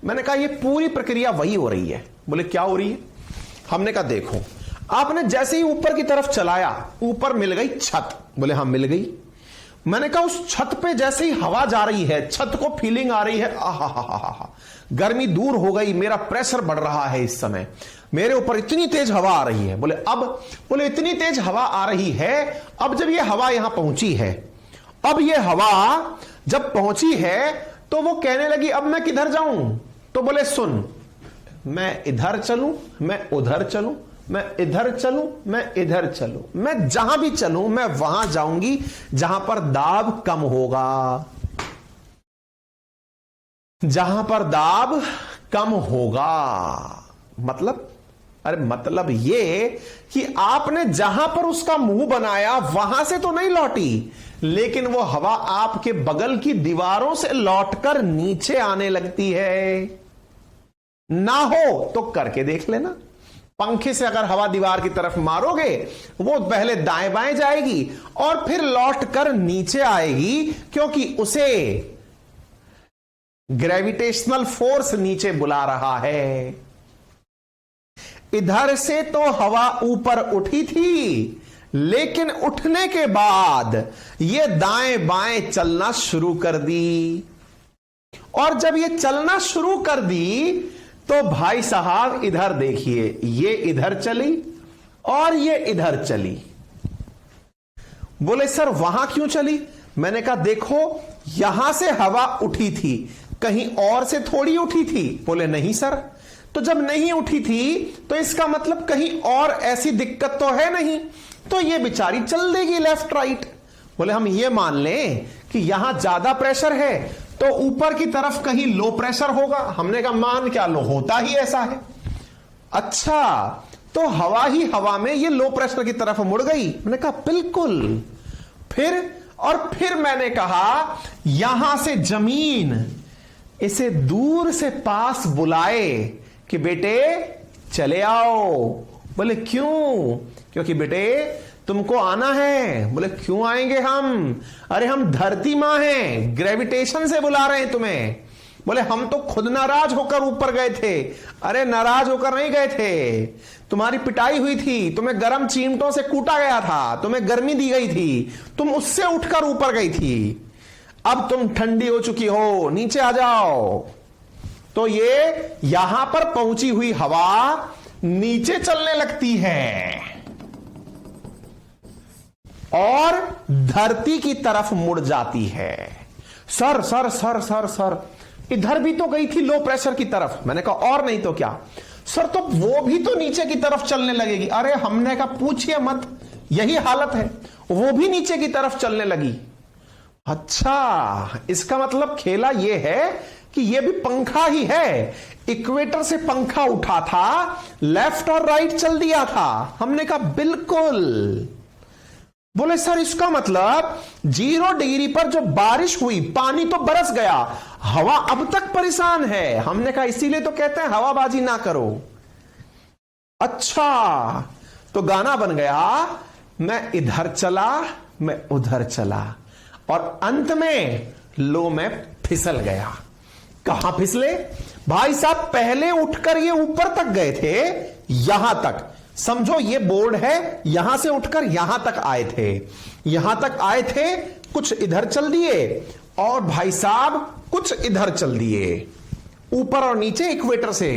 मैंने कहा ये पूरी प्रक्रिया वही हो रही है। बोले क्या हो रही है? हमने कहा देखो, आपने जैसे ही ऊपर की तरफ चलाया, ऊपर मिल गई छत। बोले हाँ मिल गई। मैंने कहा उस छत पे जैसे ही हवा जा रही है, छत को फीलिंग आ रही है, आहा, गर्मी दूर हो गई, मेरा प्रेशर बढ़ रहा है, इस समय मेरे ऊपर इतनी तेज हवा आ रही है। बोले अब? बोले इतनी तेज हवा आ रही है, अब जब ये हवा यहां पहुंची है, अब ये हवा जब पहुंची है तो वो कहने लगी अब मैं किधर जाऊं? तो बोले सुन, मैं इधर चलूं, मैं उधर चलूं, मैं इधर चलूं, मैं इधर चलूं, मैं जहां भी चलूं मैं वहां जाऊंगी जहां पर दाब कम होगा, जहां पर दाब कम होगा। मतलब अरे मतलब ये कि आपने जहां पर उसका मुंह बनाया वहां से तो नहीं लौटी, लेकिन वो हवा आपके बगल की दीवारों से लौटकर नीचे आने लगती है। ना हो तो करके देख लेना। पंखे से अगर हवा दीवार की तरफ मारोगे, वो पहले दाएं बाएं जाएगी और फिर लौटकर नीचे आएगी, क्योंकि उसे ग्रेविटेशनल फोर्स नीचे बुला रहा है। इधर से तो हवा ऊपर उठी थी, लेकिन उठने के बाद ये दाएं बाएं चलना शुरू कर दी, और जब ये चलना शुरू कर दी तो भाई साहब इधर देखिए, ये इधर चली और ये इधर चली। बोले सर वहां क्यों चली? मैंने कहा देखो, यहां से हवा उठी थी, कहीं और से थोड़ी उठी थी। बोले नहीं सर, तो जब नहीं उठी थी तो इसका मतलब कहीं और ऐसी दिक्कत तो है नहीं, तो ये बेचारी चल देगी लेफ्ट राइट। बोले हम ये मान लें कि यहां ज्यादा प्रेशर है तो ऊपर की तरफ कहीं लो प्रेशर होगा। हमने कहा मान क्या लो, होता ही ऐसा है। अच्छा, तो हवा ही हवा में ये लो प्रेशर की तरफ मुड़ गई? मैंने कहा बिल्कुल। फिर मैंने कहा यहां से जमीन इसे दूर से पास बुलाए कि बेटे चले आओ। बोले क्यों? क्योंकि बेटे तुमको आना है। बोले क्यों आएंगे हम? अरे हम धरती मां हैं, ग्रेविटेशन से बुला रहे हैं तुम्हें। बोले हम तो खुद नाराज होकर ऊपर गए थे। अरे नाराज होकर नहीं गए थे, तुम्हारी पिटाई हुई थी, तुम्हें गर्म चीमटों से कूटा गया था, तुम्हें गर्मी दी गई थी, तुम उससे उठकर ऊपर गई थी। अब तुम ठंडी हो चुकी हो, नीचे आ जाओ। तो ये यहां पर पहुंची हुई हवा नीचे चलने लगती है और धरती की तरफ मुड़ जाती है। Sir sir sir sir sir इधर भी तो गई थी लो प्रेशर की तरफ। मैंने कहा और नहीं तो क्या? सर तो वो भी तो नीचे की तरफ चलने लगेगी। अरे हमने कहा पूछिए मत, यही हालत है, वो भी नीचे की तरफ चलने लगी। अच्छा, इसका मतलब खेला यह है कि यह भी पंखा ही है। इक्वेटर से पंखा उठा था, लेफ्ट और राइट चल दिया था। हमने कहा बिल्कुल। बोले सर इसका मतलब 0 डिग्री पर जो बारिश हुई, पानी तो बरस गया, हवा अब तक परेशान है। हमने कहा इसीलिए तो कहते हैं हवाबाजी ना करो। अच्छा, तो गाना बन गया, मैं इधर चला मैं उधर चला और अंत में लो मैं फिसल गया। कहां फिसले भाई साहब? पहले उठकर ये ऊपर तक गए थे, यहां तक समझो ये बोर्ड है, यहां से उठकर यहां तक आए थे, यहां तक आए थे, कुछ इधर चल दिए और भाई साहब कुछ इधर चल दिए, ऊपर और नीचे इक्वेटर से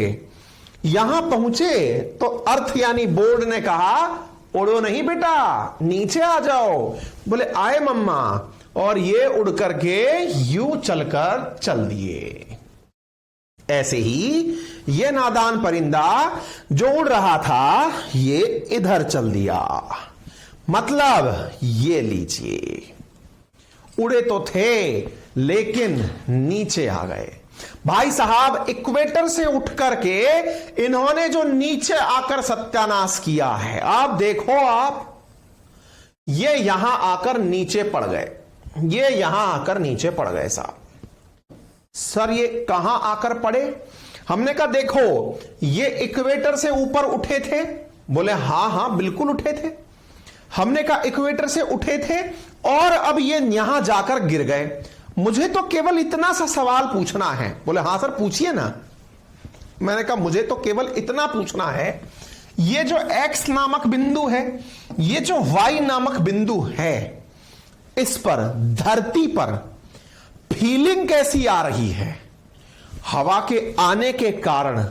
यहां पहुंचे तो अर्थ यानी बोर्ड ने कहा उड़ो नहीं बेटा, नीचे आ जाओ। बोले आए मम्मा, और ये उड़ करके यूं चलकर चल दिए। ऐसे ही ये नादान परिंदा जो उड़ रहा था ये इधर चल दिया। मतलब ये लीजिए, उड़े तो थे लेकिन नीचे आ गए। भाई साहब इक्वेटर से उठ करके इन्होंने जो नीचे आकर सत्यानाश किया है, आप देखो, आप ये यहां आकर नीचे पड़ गए, ये यहां आकर नीचे पड़ गए साहब। सर ये कहां आकर पड़े? हमने कहा देखो ये इक्वेटर से ऊपर उठे थे। बोले हां हां बिल्कुल उठे थे। हमने कहा इक्वेटर से उठे थे और अब ये यहां जाकर गिर गए। मुझे तो केवल इतना सा सवाल पूछना है। बोले हां सर पूछिए ना। मैंने कहा मुझे तो केवल इतना पूछना है, ये जो x नामक बिंदु है, ये जो y नामक बिंदु है, इस पर धरती पर फीलिंग कैसी आ रही है? हवा के आने के कारण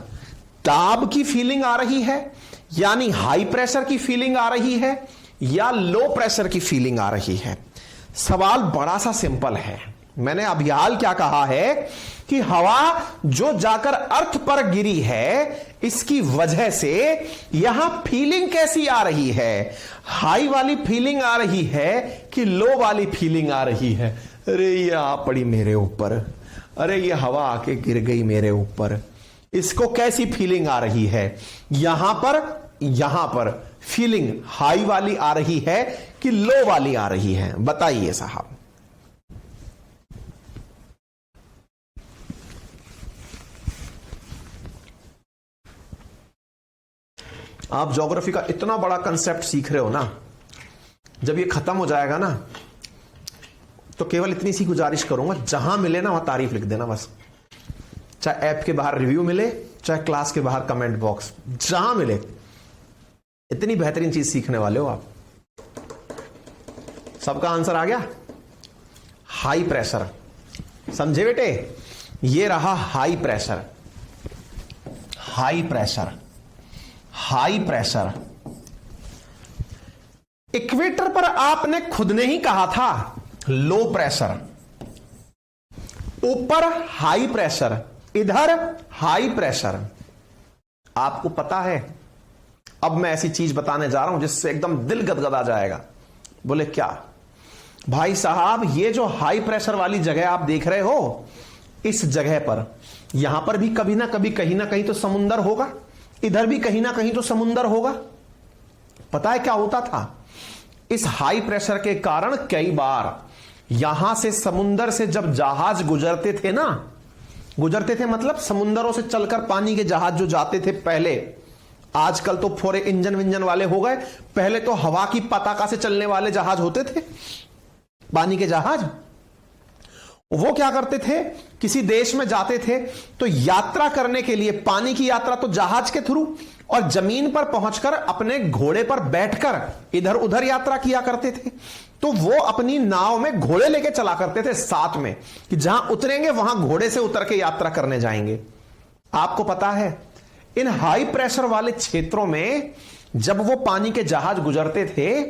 दाब की फीलिंग आ रही है, यानी हाई प्रेशर की फीलिंग आ रही है, या लो प्रेशर की फीलिंग आ रही है? सवाल बड़ा सा सिंपल है। मैंने अभी हाल क्या कहा है कि हवा जो जाकर अर्थ पर गिरी है, इसकी वजह से यहां फीलिंग कैसी आ रही है? हाई वाली फीलिंग आ रही है कि लो वाली फीलिंग आ रही है? अरे ये आ पड़ी मेरे ऊपर, अरे ये हवा आके गिर गई मेरे ऊपर, इसको कैसी फीलिंग आ रही है? यहां पर फीलिंग हाई वाली आ रही है कि लो वाली आ रही है? बताइए साहब। आप ज्योग्राफी का इतना बड़ा कंसेप्ट सीख रहे हो ना, जब ये खत्म हो जाएगा ना तो केवल इतनी सी गुजारिश करूंगा, जहां मिले ना वहां तारीफ लिख देना बस। चाहे ऐप के बाहर रिव्यू मिले, चाहे क्लास के बाहर कमेंट बॉक्स, जहां मिले। इतनी बेहतरीन चीज सीखने वाले हो आप। सबका आंसर आ गया? हाई प्रेशर, समझे बेटे? ये रहा high pressure. High pressure, high pressure. Equator पर आपने खुद ने ही कहा था लो प्रेशर, ऊपर हाई प्रेशर, इधर हाई प्रेशर। आपको पता है, अब मैं ऐसी चीज बताने जा रहा हूं जिससे एकदम दिल गदगदा जाएगा। बोले क्या? भाई साहब ये जो हाई प्रेशर वाली जगह आप देख रहे हो, इस जगह पर, यहां पर भी कभी ना कभी कहीं ना कहीं तो समुंदर होगा, इधर भी कहीं ना कहीं तो समुंदर होगा। पता है क्या होता था? इस हाई प्रेशर के कारण कई बार यहां से समुंदर से जब जहाज गुजरते थे ना, गुजरते थे मतलब समुंदरों से चलकर पानी के जहाज जो जाते थे पहले, आजकल तो फोरे इंजन विंजन वाले हो गए, पहले तो हवा की पताका से चलने वाले जहाज होते थे, पानी के जहाज। वो क्या करते थे, किसी देश में जाते थे तो यात्रा करने के लिए, पानी की यात्रा तो जहाज के थ्रू, और जमीन पर पहुंचकर अपने घोड़े पर बैठकर इधर उधर यात्रा किया करते थे। तो वो अपनी नाव में घोड़े लेके चला करते थे साथ में, कि जहां उतरेंगे वहां घोड़े से उतर के यात्रा करने जाएंगे। आपको पता है इन हाई प्रेशर वाले क्षेत्रों में जब वो पानी के जहाज गुजरते थे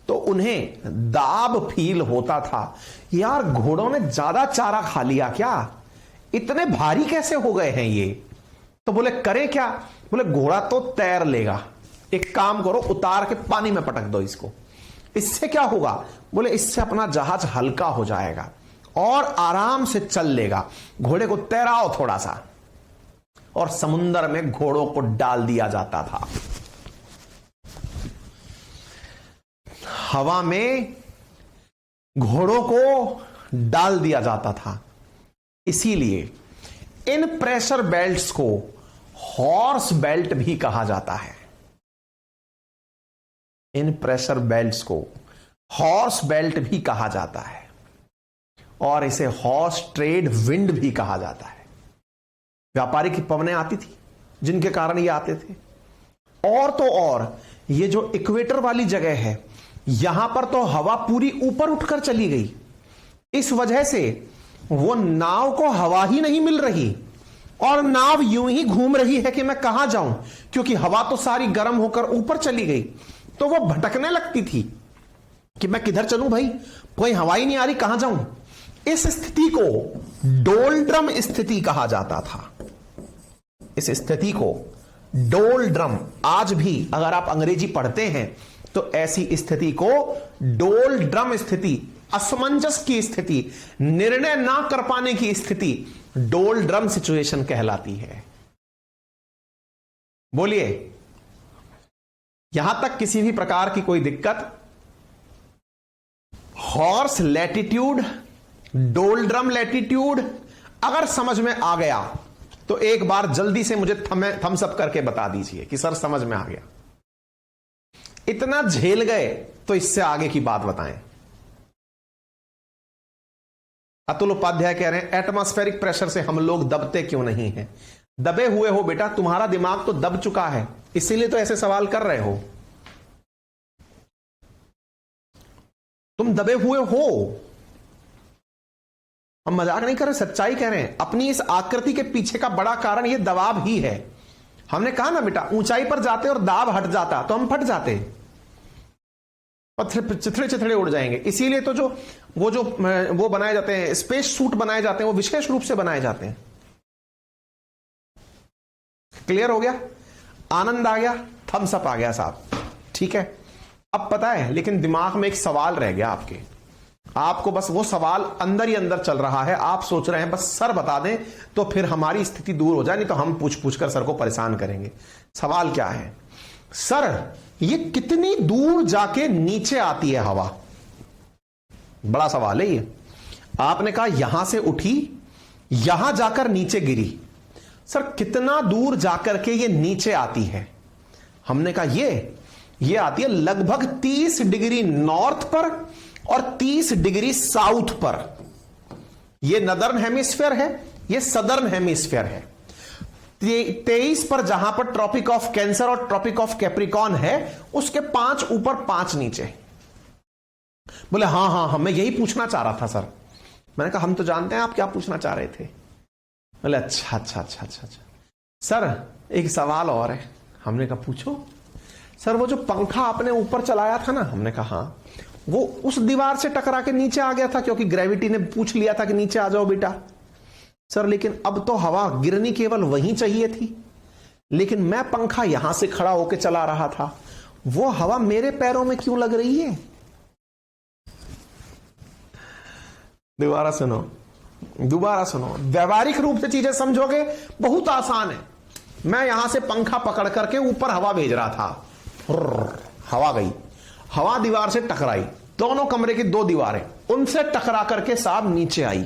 तो उन्हें दाब फील होता था। यार घोड़ों ने ज्यादा चारा खा लिया क्या? इतने भारी कैसे हो गए हैं ये? तो बोले करें क्या? बोले घोड़ा तो तैर लेगा, एक काम करो उतार के पानी में पटक दो इसको। इससे क्या होगा? बोले इससे अपना जहाज हल्का हो जाएगा और आराम से चल लेगा। घोड़े को तैराओ थोड़ा सा, और समुद्र में घोड़ों को डाल दिया जाता था। हवा में घोड़ों को डाल दिया जाता था। इसीलिए इन प्रेशर बेल्ट्स को हॉर्स बेल्ट भी कहा जाता है। इन प्रेशर बेल्ट्स को हॉर्स बेल्ट भी कहा जाता है, और इसे हॉर्स ट्रेड विंड भी कहा जाता है। व्यापारिक पवनें आती थी जिनके कारण ये आते थे। और तो और ये जो इक्वेटर वाली जगह है, यहां पर तो हवा पूरी ऊपर उठकर चली गई। इस वजह से वो नाव को हवा ही नहीं मिल रही, और नाव यूं ही घूम रही है कि मैं कहां जाऊं, क्योंकि हवा तो सारी गर्म होकर ऊपर चली गई। तो वो भटकने लगती थी कि मैं किधर चलूं भाई, कोई हवा ही नहीं आ रही, कहां जाऊं। इस स्थिति को डोलड्रम स्थिति कहा जाता था। इस स्थिति को डोलड्रम, आज भी अगर आप अंग्रेजी पढ़ते हैं तो ऐसी स्थिति को डोलड्रम स्थिति, असमंजस की स्थिति, निर्णय ना कर पाने की स्थिति डोलड्रम सिचुएशन कहलाती है। बोलिए, यहां तक किसी भी प्रकार की कोई दिक्कत? हॉर्स लैटिट्यूड, डोलड्रम लैटिट्यूड अगर समझ में आ गया तो एक बार जल्दी से मुझे थम्स अप करके बता दीजिए कि सर समझ में आ गया। इतना झेल गए तो इससे आगे की बात बताएं। अतुल उपाध्याय कह रहे हैं एटमॉस्फेरिक प्रेशर से हम लोग दबते क्यों नहीं हैं? दबे हुए हो बेटा, तुम्हारा दिमाग तो दब चुका है, इसीलिए तो ऐसे सवाल कर रहे हो। तुम दबे हुए हो, हम मजाक नहीं कर रहे, सच्चाई कह रहे हैं। अपनी इस आकृति के पीछे का बड़ा कारण यह दबाव ही है। हमने कहा ना बेटा, ऊंचाई पर जाते और दाब हट जाता तो हम फट जाते, पत्थर चिथड़े चिथड़े उड़ जाएंगे। इसीलिए तो वो बनाए जाते हैं, स्पेस सूट बनाए जाते हैं, वो विशेष रूप से बनाए जाते हैं। क्लियर हो गया? आनंद आ गया? थम्स अप आ गया साहब, ठीक है। अब पता है, लेकिन दिमाग में एक सवाल रह गया आपको बस वो सवाल अंदर ही अंदर चल रहा है। आप सोच रहे हैं बस सर बता दें तो फिर हमारी स्थिति दूर हो जाए, नहीं तो हम पूछ पूछ कर सर को परेशान करेंगे। सवाल क्या है? सर ये कितनी दूर जाके नीचे आती है हवा? बड़ा सवाल है ये। आपने कहा यहां से उठी, यहां जाकर नीचे गिरी। सर कितना दूर जाकर के ये नीचे आती है? हमने कहा ये आती है लगभग 30 डिग्री नॉर्थ पर और 30 डिग्री साउथ पर। ये नदर्न हेमिस्फीयर है, ये सदर्न हेमिस्फीयर है। 23 पर जहां पर ट्रॉपिक ऑफ कैंसर और ट्रॉपिक ऑफ कैप्रिकॉन है, उसके 5 ऊपर 5 नीचे। बोले हाँ मैं यही पूछना चाह रहा था सर। मैंने कहा हम तो जानते हैं आप क्या पूछना चाह रहे थे। बोले अच्छा। सर एक सवाल और है। हमने कहा पूछो। सर वो जो पंखा आपने ऊपर चलाया था ना, हमने कहा हाँ, वो उस दीवार से टकरा के नीचे आ गया था क्योंकि ग्रेविटी ने पूछ लिया था कि नीचे आ जाओ बेटा। सर लेकिन अब तो हवा गिरनी केवल वहीं चाहिए थी, लेकिन मैं पंखा यहां से खड़ा होकर चला रहा था, वो हवा मेरे पैरों में क्यों लग रही है? दोबारा सुनो, व्यवहारिक रूप से चीजें समझोगे बहुत आसान है। मैं यहां से पंखा पकड़ करके ऊपर हवा भेज रहा था, हवा गई, हवा दीवार से टकराई, दोनों कमरे की 2 दीवारें, उनसे टकरा करके साहब नीचे आई।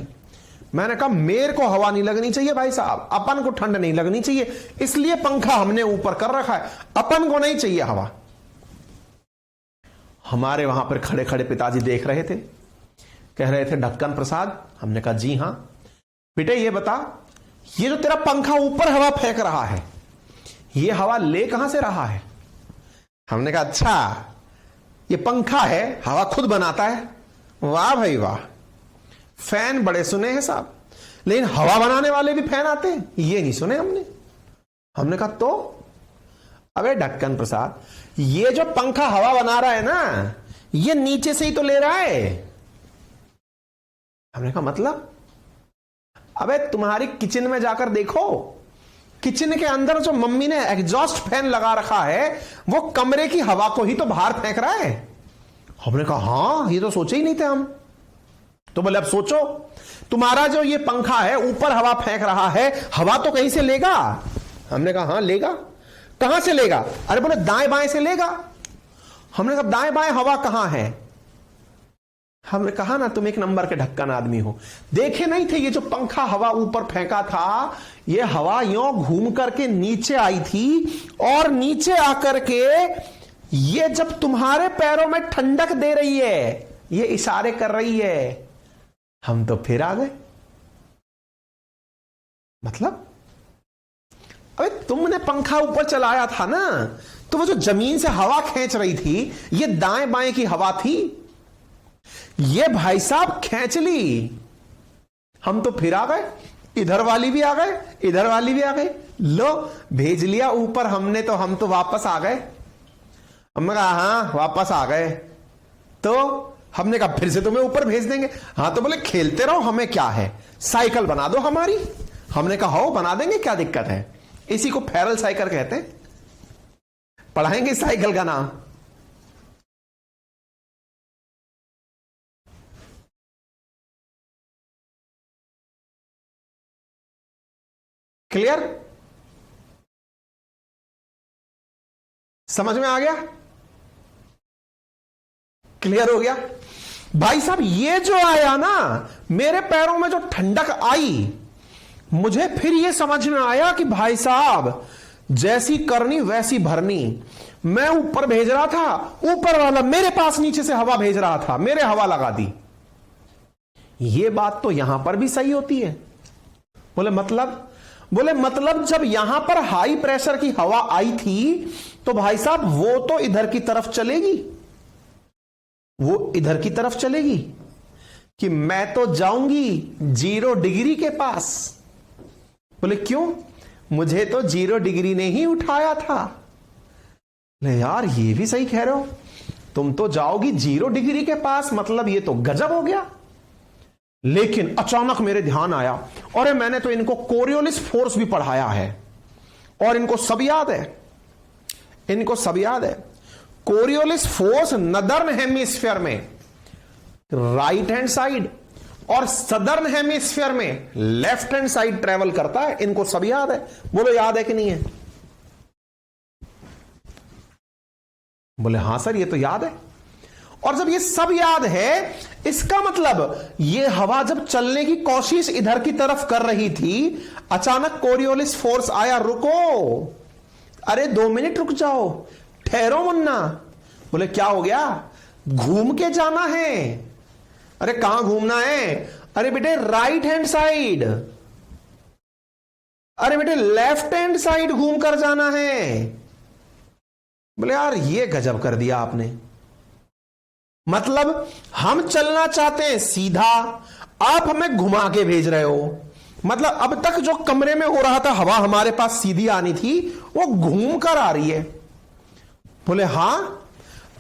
मैंने कहा मेरे को हवा नहीं लगनी चाहिए भाई साहब, अपन को ठंड नहीं लगनी चाहिए, इसलिए पंखा हमने ऊपर कर रखा है, अपन को नहीं चाहिए हवा। हमारे वहां पर खड़े खड़े पिताजी देख रहे थे, कह रहे थे ढक्कन प्रसाद। हमने कहा जी हां बेटे, ये बता, ये जो तेरा पंखा ऊपर हवा फेंक रहा है, ये हवा ले कहां से रहा है? हमने कहा अच्छा, ये पंखा है, हवा खुद बनाता है। वाह भाई वाह, फैन बड़े सुने हैं साहब, लेकिन हवा बनाने वाले भी फैन आते हैं, ये नहीं सुने हमने। हमने कहा तो अबे ढक्कन प्रसाद, ये जो पंखा हवा बना रहा है ना, ये नीचे से ही तो ले रहा है। हमने कहा मतलब? अबे तुम्हारी किचन में जाकर देखो, किचन के अंदर जो मम्मी ने एग्जॉस्ट फैन लगा रखा है, वो कमरे की हवा को ही तो बाहर फेंक रहा है। हमने कहा हाँ, ये तो सोचे ही नहीं थे हम, तो बोले अब सोचो, तुम्हारा जो ये पंखा है ऊपर हवा फेंक रहा है, हवा तो कहीं से लेगा। हमने कहा हाँ लेगा। कहां से लेगा? अरे बोले दाएं बाएं से लेगा। हमने कहा दाएं बाएं हवा कहां है? हमने कहा ना तुम एक नंबर के ढक्कन आदमी हो, देखे नहीं थे ये जो पंखा हवा ऊपर फेंका था, ये हवा यों घूम करके नीचे आई थी, और नीचे आकर के ये जब तुम्हारे पैरों में ठंडक दे रही है, ये इशारे कर रही है। हम तो फिर आ गए। मतलब अबे तुमने पंखा ऊपर चलाया था ना, तो वो जो जमीन से हवा खींच रही थी, ये दाएं बाएं की हवा थी, ये भाई साहब खींच ली। हम तो फिर आ गए, इधर वाली भी आ गए, इधर वाली भी आ गई, लो भेज लिया ऊपर हमने, तो हम तो वापस आ गए। हमने कहा हाँ वापस आ गए, तो हमने कहा फिर से तुम्हें ऊपर भेज देंगे। हाँ तो बोले खेलते रहो, हमें क्या है, साइकिल बना दो हमारी। हमने कहा हो बना देंगे, क्या दिक्कत है। इसी को फेरल साइकिल कहते हैं, पढ़ाएंगे साइकिल का नाम। क्लियर? समझ में आ गया? क्लियर हो गया भाई साहब? ये जो आया ना मेरे पैरों में जो ठंडक आई, मुझे फिर ये समझ में आया कि भाई साहब जैसी करनी वैसी भरनी। मैं ऊपर भेज रहा था, ऊपर वाला मेरे पास नीचे से हवा भेज रहा था, मेरे हवा लगा दी। ये बात तो यहां पर भी सही होती है। बोले मतलब? बोले मतलब जब यहां पर हाई प्रेशर की हवा आई थी, तो भाई साहब वो तो इधर की तरफ चलेगी, वो इधर की तरफ चलेगी, कि मैं तो जाऊंगी 0 डिग्री के पास। बोले क्यों? मुझे तो 0 डिग्री ने ही उठाया था। ले यार ये भी सही कह रहे हो, तुम तो जाओगी 0 डिग्री के पास, मतलब ये तो गजब हो गया। लेकिन अचानक मेरे ध्यान आया, और मैंने तो इनको कोरियोलिस फोर्स भी पढ़ाया है, और इनको सब याद है, इनको सब याद है। कोरियोलिस फोर्स नदर्न हेमिस्फीयर में राइट हैंड साइड और सदर्न हेमिस्फीयर में लेफ्ट हैंड साइड ट्रेवल करता है, इनको सब याद है। बोलो याद है कि नहीं है? बोले हां सर ये तो याद है। और जब ये सब याद है, इसका मतलब ये हवा जब चलने की कोशिश इधर की तरफ कर रही थी, अचानक कोरियोलिस फोर्स आया, रुको, अरे 2 मिनट रुक जाओ, ठहरो मुन्ना। बोले क्या हो गया? घूम के जाना है। अरे कहां घूमना है? अरे बेटे राइट हैंड साइड, अरे बेटे लेफ्ट हैंड साइड घूम कर जाना है। बोले यार ये गजब कर दिया आपने। मतलब हम चलना चाहते हैं सीधा, आप हमें घुमा के भेज रहे हो। मतलब अब तक जो कमरे में हो रहा था, हवा हमारे पास सीधी आनी थी, वो घूम कर आ रही है। बोले हां,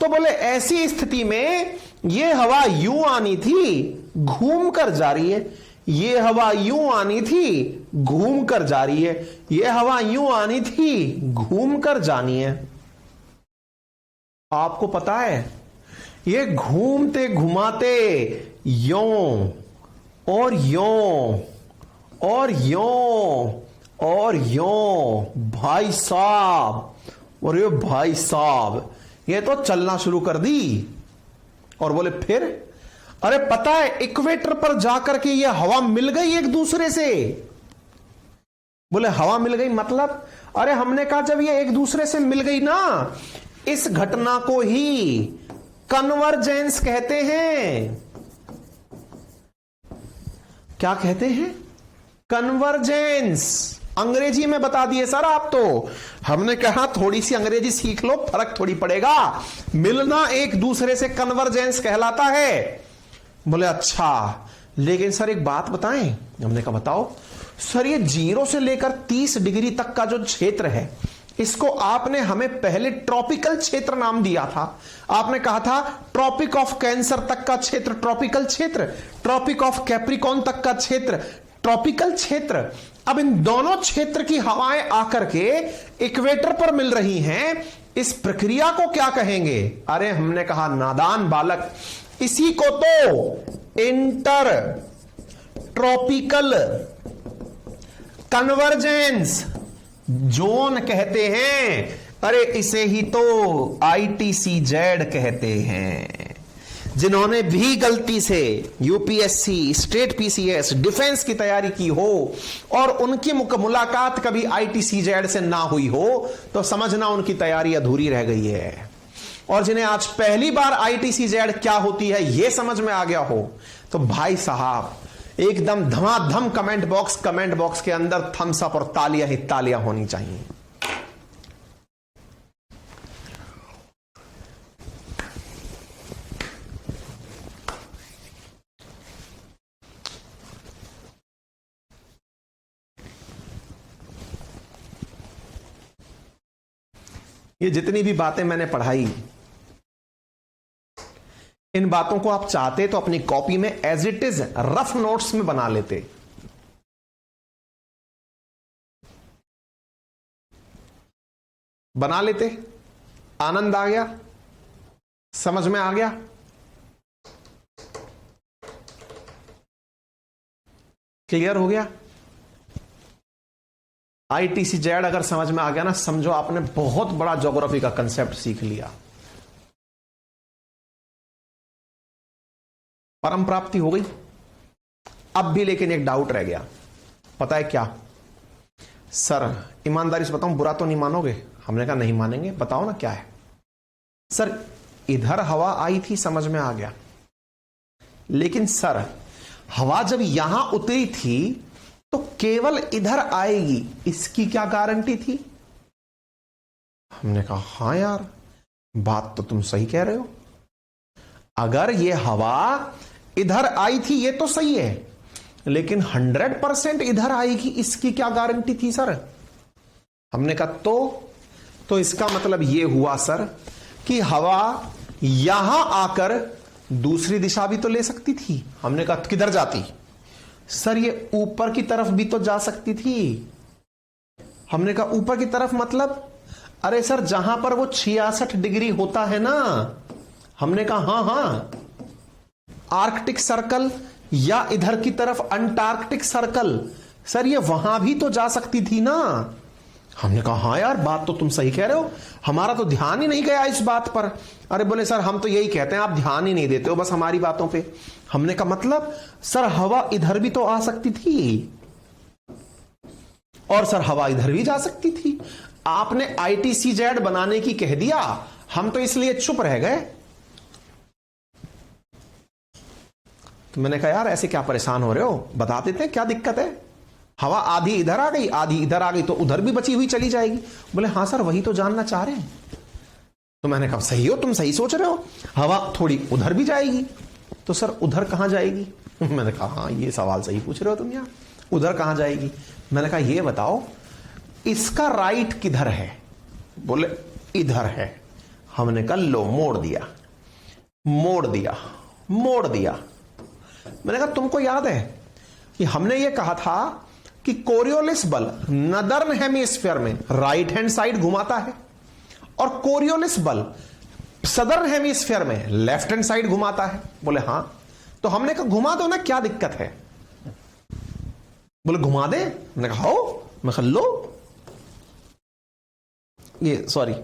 तो बोले ऐसी स्थिति में ये हवा यूं आनी थी, घूम कर जा रही है। ये हवा यूं आनी थी, घूम कर जा रही है। ये हवा यूं आनी थी, घूम कर जानी है। आपको पता है ये घूमते घुमाते यों और यों और यों और यों, भाई साहब, और ये भाई साहब ये तो चलना शुरू कर दी। और बोले फिर? अरे पता है इक्वेटर पर जाकर के ये हवा मिल गई एक दूसरे से। बोले हवा मिल गई मतलब? अरे हमने कहा जब ये एक दूसरे से मिल गई ना, इस घटना को ही कन्वर्जेंस कहते हैं। क्या कहते हैं? कन्वर्जेंस। अंग्रेजी में बता दिए सर आप तो। हमने कहा थोड़ी सी अंग्रेजी सीख लो, फर्क थोड़ी पड़ेगा। मिलना एक दूसरे से कन्वर्जेंस कहलाता है। बोले अच्छा, लेकिन सर एक बात बताएं। हमने कहा बताओ। सर ये 0 से लेकर 30 डिग्री तक का जो क्षेत्र है, इसको आपने हमें पहले ट्रॉपिकल क्षेत्र नाम दिया था। आपने कहा था ट्रॉपिक ऑफ कैंसर तक का क्षेत्र ट्रॉपिकल क्षेत्र, ट्रॉपिक ऑफ कैप्रिकॉन तक का क्षेत्र ट्रॉपिकल क्षेत्र। अब इन दोनों क्षेत्र की हवाएं आकर के इक्वेटर पर मिल रही हैं, इस प्रक्रिया को क्या कहेंगे? अरे हमने कहा नादान बालक, इसी को तो इंटर ट्रॉपिकल कन्वर्जेंस जोन कहते हैं। अरे इसे ही तो ITCZ कहते हैं। जिन्होंने भी गलती से UPSC, स्टेट PCS, डिफेंस की तैयारी की हो और उनकी मुलाकात कभी ITCZ से ना हुई हो तो समझना उनकी तैयारी अधूरी रह गई है। और जिन्हें आज पहली बार ITCZ क्या होती है यह समझ में आ गया हो तो भाई साहब एकदम धमाधम कमेंट बॉक्स के अंदर थम्स अप और तालियां ही तालियां होनी चाहिए। ये जितनी भी बातें मैंने पढ़ाई, इन बातों को आप चाहते तो अपनी कॉपी में as it is rough notes में बना लेते। आनंद आ गया, समझ में आ गया। क्लियर हो गया। ITCZ अगर समझ में आ गया ना, समझो आपने बहुत बड़ा ज्योग्राफी का कंसेप्ट सीख लिया। परम प्राप्ति हो गई। अब भी लेकिन एक डाउट रह गया, पता है क्या? सर ईमानदारी से बताऊं, बुरा तो नहीं मानोगे? हमने कहा नहीं मानेंगे, बताओ ना क्या है। सर इधर हवा आई थी, समझ में आ गया, लेकिन सर हवा जब यहां उतरी थी तो केवल इधर आएगी, इसकी क्या गारंटी थी? हमने कहा हां यार, बात तो तुम सही कह रहे हो। अगर ये हवा इधर आई थी ये तो सही है, लेकिन 100% इधर आएगी इसकी क्या गारंटी थी सर? हमने कहा तो इसका मतलब ये हुआ सर कि हवा यहां आकर दूसरी दिशा भी तो ले सकती थी। हमने कहा किधर जाती? सर ये ऊपर की तरफ भी तो जा सकती थी। हमने कहा ऊपर की तरफ मतलब? अरे सर जहां पर वो 66 डिग्री होता है ना। हमने कहा हां, आर्कटिक सर्कल या इधर की तरफ अंटार्कटिक सर्कल, सर ये वहां भी तो जा सकती थी ना। हमने कहा हां यार, बात तो तुम सही कह रहे हो, हमारा तो ध्यान ही नहीं गया इस बात पर। अरे बोले सर हम तो यही कहते हैं, आप ध्यान ही नहीं देते हो बस हमारी बातों पे। हमने कहा मतलब? सर हवा इधर भी तो आ सकती थी और सर हवा इधर भी जा सकती थी। आपने ITCZ बनाने की कह दिया, हम तो इसलिए चुप रह गए। तो मैंने कहा यार ऐसे क्या परेशान हो रहे हो, बता देते हैं क्या दिक्कत है। हवा आधी इधर आ गई, आधी इधर आ गई, तो उधर भी बची हुई चली जाएगी। बोले हाँ सर वही तो जानना चाह रहे हैं। तो मैंने कहा सही हो, तुम सही सोच रहे हो, हवा थोड़ी उधर भी जाएगी। तो सर उधर कहां जाएगी? मैंने कहा हाँ ये सवाल सही पूछ रहे हो तुम, यार उधर कहां जाएगी? मैंने कहा ये बताओ इसका राइट किधर है? बोले इधर है। हमने कहा लो मोड़ दिया। मैंने कहा तुमको याद है कि हमने ये कहा था कि कोरियोलिस बल नदर्न हेमिस्फीयर में राइट हैंड साइड घुमाता है और कोरियोलिस बल सदर्न हेमिस्फीयर में लेफ्ट हैंड साइड घुमाता है। बोले हां। तो हमने कहा घुमा दो ना, क्या दिक्कत है? बोले घुमा दे। मैंने कहा हो। मैं कहा लो, ये सॉरी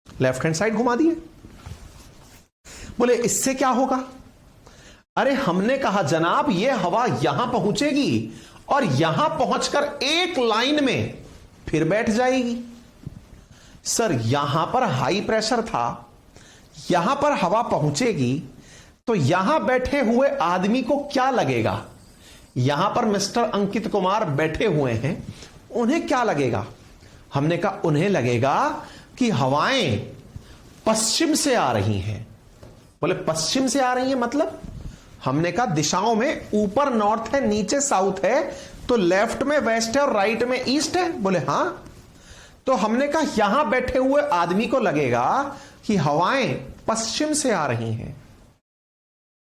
लेफ्ट हैंड साइड घुमा दिए। बोले इससे क्या होगा? अरे हमने कहा जनाब ये हवा यहां पहुंचेगी और यहां पहुंचकर एक लाइन में फिर बैठ जाएगी। सर यहां पर हाई प्रेशर था, यहां पर हवा पहुंचेगी तो यहां बैठे हुए आदमी को क्या लगेगा? यहां पर मिस्टर अंकित कुमार बैठे हुए हैं, उन्हें क्या लगेगा? हमने कहा उन्हें लगेगा कि हवाएं पश्चिम से आ रही हैं। बोले पश्चिम से आ रही हैं मतलब? हमने कहा दिशाओं में ऊपर नॉर्थ है, नीचे साउथ है, तो लेफ्ट में वेस्ट है और राइट में ईस्ट है। बोले हां। तो हमने कहा यहां बैठे हुए आदमी को लगेगा कि हवाएं पश्चिम से आ रही हैं।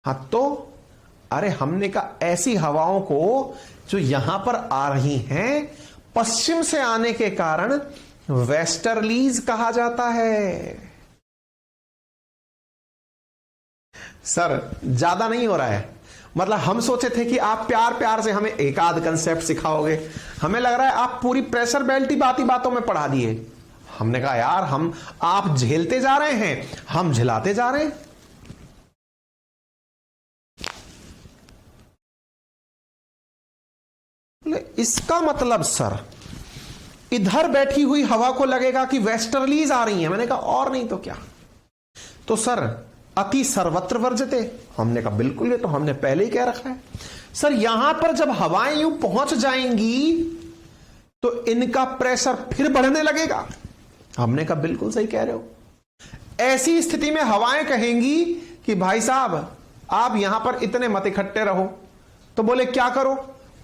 हां तो अरे हमने कहा ऐसी हवाओं को जो यहां पर आ रही हैं पश्चिम से आने के कारण वेस्टर्लीज कहा जाता है। सर ज्यादा नहीं हो रहा है, मतलब हम सोचे थे कि आप प्यार प्यार से हमें एक आध कंसेप्ट सिखाओगे, हमें लग रहा है आप पूरी प्रेशर बेल्ट ही बाती बातों में पढ़ा दिए। हमने कहा यार आप झेलते जा रहे हैं, हम झिलाते जा रहे हैं। इसका मतलब सर इधर बैठी हुई हवा को लगेगा कि वेस्टर्लीज आ रही है। मैंने कहा और नहीं तो क्या। तो सर अति सर्वत्र वर्जते, हमने कहा बिल्कुल, ये तो हमने पहले ही कह रखा है। सर यहां पर जब हवाएं यूं पहुंच जाएंगी तो इनका प्रेशर फिर बढ़ने लगेगा। हमने कहा बिल्कुल सही कह रहे हो। ऐसी स्थिति में हवाएं कहेंगी कि भाई साहब आप यहां पर इतने मत इकट्ठे रहो। तो बोले क्या करो?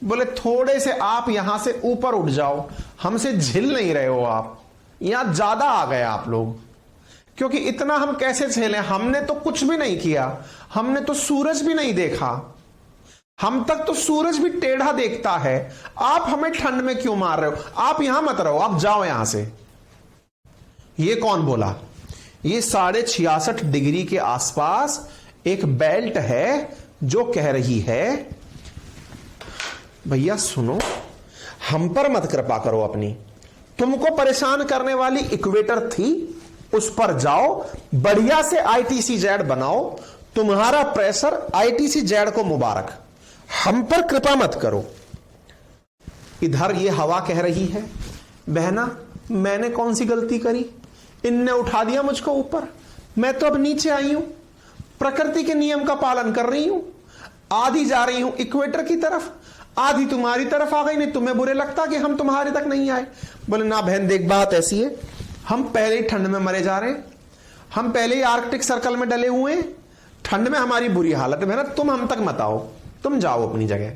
बोले थोड़े से आप यहां से ऊपर उठ जाओ, हमसे झिल नहीं रहे हो आप, यहां ज्यादा आ गए आप लोग। क्योंकि इतना हम कैसे झेलें, हमने तो कुछ भी नहीं किया, हमने तो सूरज भी नहीं देखा, हम तक तो सूरज भी टेढ़ा देखता है, आप हमें ठंड में क्यों मार रहे हो? आप यहां मत रहो, आप जाओ यहां से। ये कौन बोला? ये 66.5 डिग्री के आसपास एक बेल्ट है जो कह रही है भैया सुनो, हम पर मत कृपा करो अपनी, तुमको परेशान करने वाली इक्वेटर थी, उस पर जाओ, बढ़िया से ITC-Z बनाओ, तुम्हारा प्रेशर ITC-Z को मुबारक, हम पर कृपा मत करो। इधर ये हवा कह रही है बहना मैंने कौन सी गलती करी, इनने उठा दिया मुझको ऊपर, मैं तो अब नीचे आई हूं, प्रकृति के नियम का पालन कर रही हूं, आधी जा रही हूं इक्वेटर की तरफ, आधी तुम्हारी तरफ आ गई, नहीं तुम्हें बुरे लगता कि हम तुम्हारे तक नहीं आए? बोले ना बहन देख बात ऐसी है, हम पहले ही ठंड में मरे जा रहे हैं, हम पहले ही आर्कटिक सर्कल में डले हुए हैं, ठंड में हमारी बुरी हालत है बहना, तुम हम तक मत आओ, तुम जाओ अपनी जगह।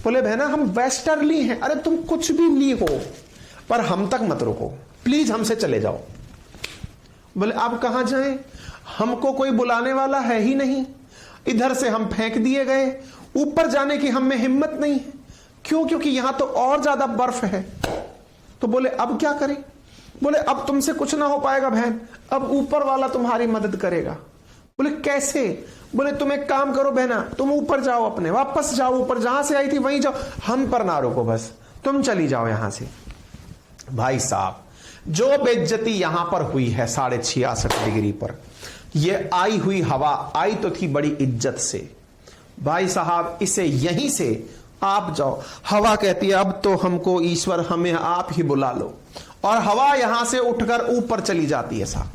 बोले बहना हम वेस्टर्ली हैं। अरे तुम कुछ भी ली हो पर हम तक मत रुको, प्लीज हमसे चले जाओ। बोले आप कहां जाएं, हमको कोई बुलाने वाला है ही नहीं, इधर से हम फेंक दिए गए, ऊपर जाने की हम में हिम्मत नहीं है। क्यों? क्योंकि यहां तो और ज्यादा बर्फ है। तो बोले अब क्या करें? बोले अब तुमसे कुछ ना हो पाएगा बहन, अब ऊपर वाला तुम्हारी मदद करेगा। बोले कैसे? बोले तुम एक काम करो बहना, तुम ऊपर जाओ, अपने वापस जाओ ऊपर, जहां से आई थी वहीं जाओ, हम पर ना रुको, बस तुम चली जाओ यहां से। भाई साहब जो बेइज्जती यहां पर हुई है 66.5 डिग्री पर, ये आई हुई हवा आई तो थी बड़ी इज्जत से। भाई साहब इसे यहीं से आप जाओ, हवा कहती है अब तो हमको ईश्वर हमें आप ही बुला लो, और हवा यहां से उठकर ऊपर चली जाती है साहब।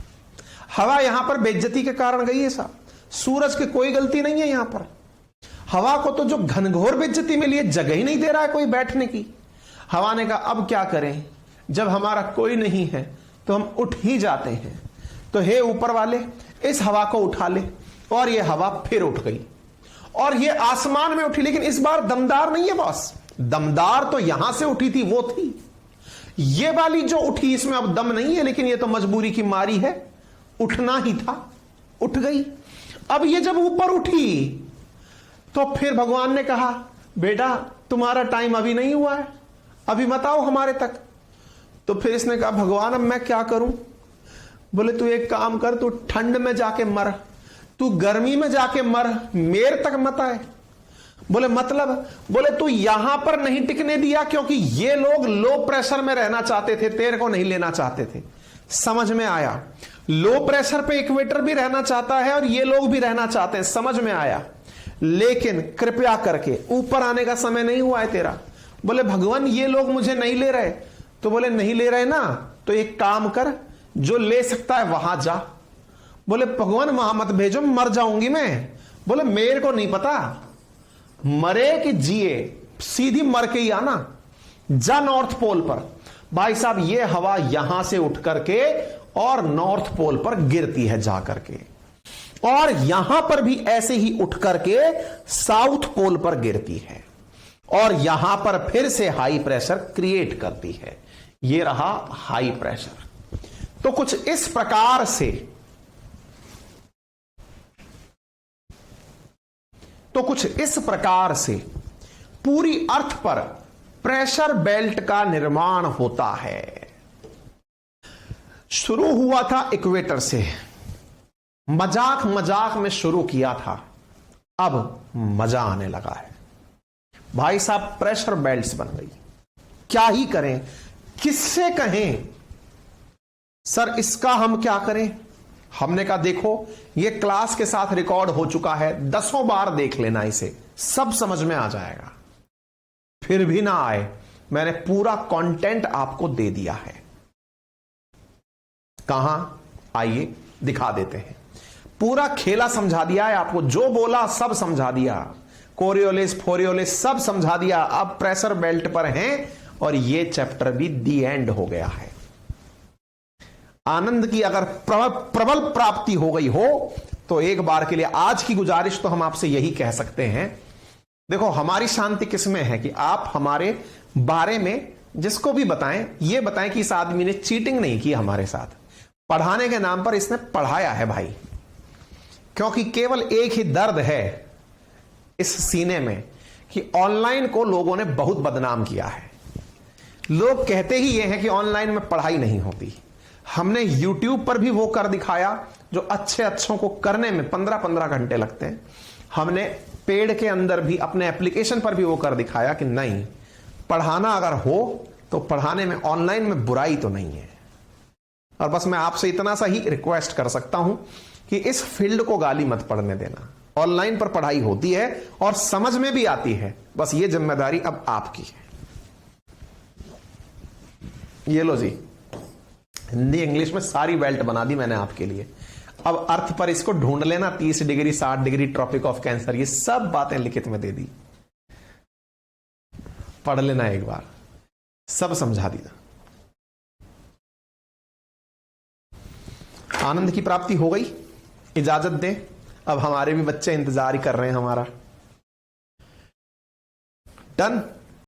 हवा यहां पर बेइज्जती के कारण गई है साहब, सूरज की कोई गलती नहीं है यहां पर। हवा को तो जो घनघोर बेइज्जती मिली है, जगह ही नहीं दे रहा है कोई बैठने की। हवा ने कहा अब क्या करें, जब हमारा कोई नहीं है तो हम उठ ही जाते हैं। तो हे ऊपर वाले इस हवा को उठा ले, और ये हवा फिर उठ गई, और ये आसमान में उठी, लेकिन इस बार दमदार नहीं है बॉस, दमदार तो यहां से उठी थी वो थी, ये वाली जो उठी इसमें अब दम नहीं है, लेकिन ये तो मजबूरी की मारी है, उठना ही था, उठ गई। अब ये जब ऊपर उठी तो फिर भगवान ने कहा बेटा तुम्हारा टाइम अभी नहीं हुआ है, अभी मत आओ हमारे तक। तो फिर इसने कहा भगवान अब मैं क्या करूं? बोले तू एक काम कर, तू ठंड में जाके मर, तू गर्मी में जाके मर, मेरे तक मत आए। बोले मतलब? बोले तू यहां पर नहीं टिकने दिया क्योंकि ये लोग लो प्रेशर में रहना चाहते थे, तेरे को नहीं लेना चाहते थे। समझ में आया? लो प्रेशर पे इक्वेटर भी रहना चाहता है और ये लोग भी रहना चाहते हैं, समझ में आया? लेकिन कृपया करके ऊपर आने का समय नहीं हुआ है तेरा। बोले भगवान ये लोग मुझे नहीं ले रहे। तो बोले नहीं ले रहे ना, तो एक काम कर, जो ले सकता है वहां जा। बोले भगवान वहां मत भेजो, मर जाऊंगी मैं। बोले मेरे को नहीं पता, मरे कि जिए सीधी मर के ही आना, जा नॉर्थ पोल पर। भाई साहब ये हवा यहां से उठ करके और नॉर्थ पोल पर गिरती है जा करके, और यहां पर भी ऐसे ही उठ करके साउथ पोल पर गिरती है, और यहां पर फिर से हाई प्रेशर क्रिएट करती है। ये रहा हाई प्रेशर। तो कुछ इस प्रकार से पूरी अर्थ पर प्रेशर बेल्ट का निर्माण होता है। शुरू हुआ था इक्वेटर से, मजाक मजाक में शुरू किया था, अब मजा आने लगा है। भाई साहब प्रेशर बेल्ट्स बन गई, क्या ही करें, किससे कहें सर इसका हम क्या करें। हमने कहा देखो ये क्लास के साथ रिकॉर्ड हो चुका है, 10 बार देख लेना, इसे सब समझ में आ जाएगा। फिर भी ना आए, मैंने पूरा कंटेंट आपको दे दिया है। कहां, आइए दिखा देते हैं। पूरा खेला समझा दिया है आपको, जो बोला सब समझा दिया, कोरियोलिस फोरियोलिस सब समझा दिया। अब प्रेशर बेल्ट पर हैं और ये चैप्टर भी दी एंड हो गया है। आनंद की अगर प्रबल प्राप्ति हो गई हो तो एक बार के लिए आज की गुजारिश तो हम आपसे यही कह सकते हैं, देखो हमारी शांति किसमें है कि आप हमारे बारे में जिसको भी बताएं, ये बताएं कि इस आदमी ने चीटिंग नहीं की हमारे साथ, पढ़ाने के नाम पर इसने पढ़ाया है भाई। क्योंकि केवल एक ही दर्द है इस सीने में कि ऑनलाइन को लोगों ने बहुत बदनाम किया है। लोग कहते ही ये हैं कि ऑनलाइन में पढ़ाई नहीं होती। हमने YouTube पर भी वो कर दिखाया जो अच्छों को करने में 15-15 घंटे लगते हैं। हमने पेड के अंदर भी अपने एप्लीकेशन पर भी वो कर दिखाया कि नहीं, पढ़ाना अगर हो तो पढ़ाने में ऑनलाइन में बुराई तो नहीं है। और बस मैं आपसे इतना सा ही रिक्वेस्ट कर सकता हूं कि इस फील्ड को गाली मत पड़ने देना। ऑनलाइन पर पढ़ाई होती है और समझ में भी आती है, बस ये जिम्मेदारी अब आपकी है। ये लो जी, हिंदी इंग्लिश में सारी बेल्ट बना दी मैंने आपके लिए। अब अर्थ पर इसको ढूंढ लेना, 30 degree 60 degree tropic of cancer, ये सब बातें लिखित में दे दी, पढ़ लेना एक बार, सब समझा दिया। आनंद की प्राप्ति हो गई, इजाजत दें, अब हमारे भी बच्चे इंतजार ही कर रहे हैं हमारा। डन।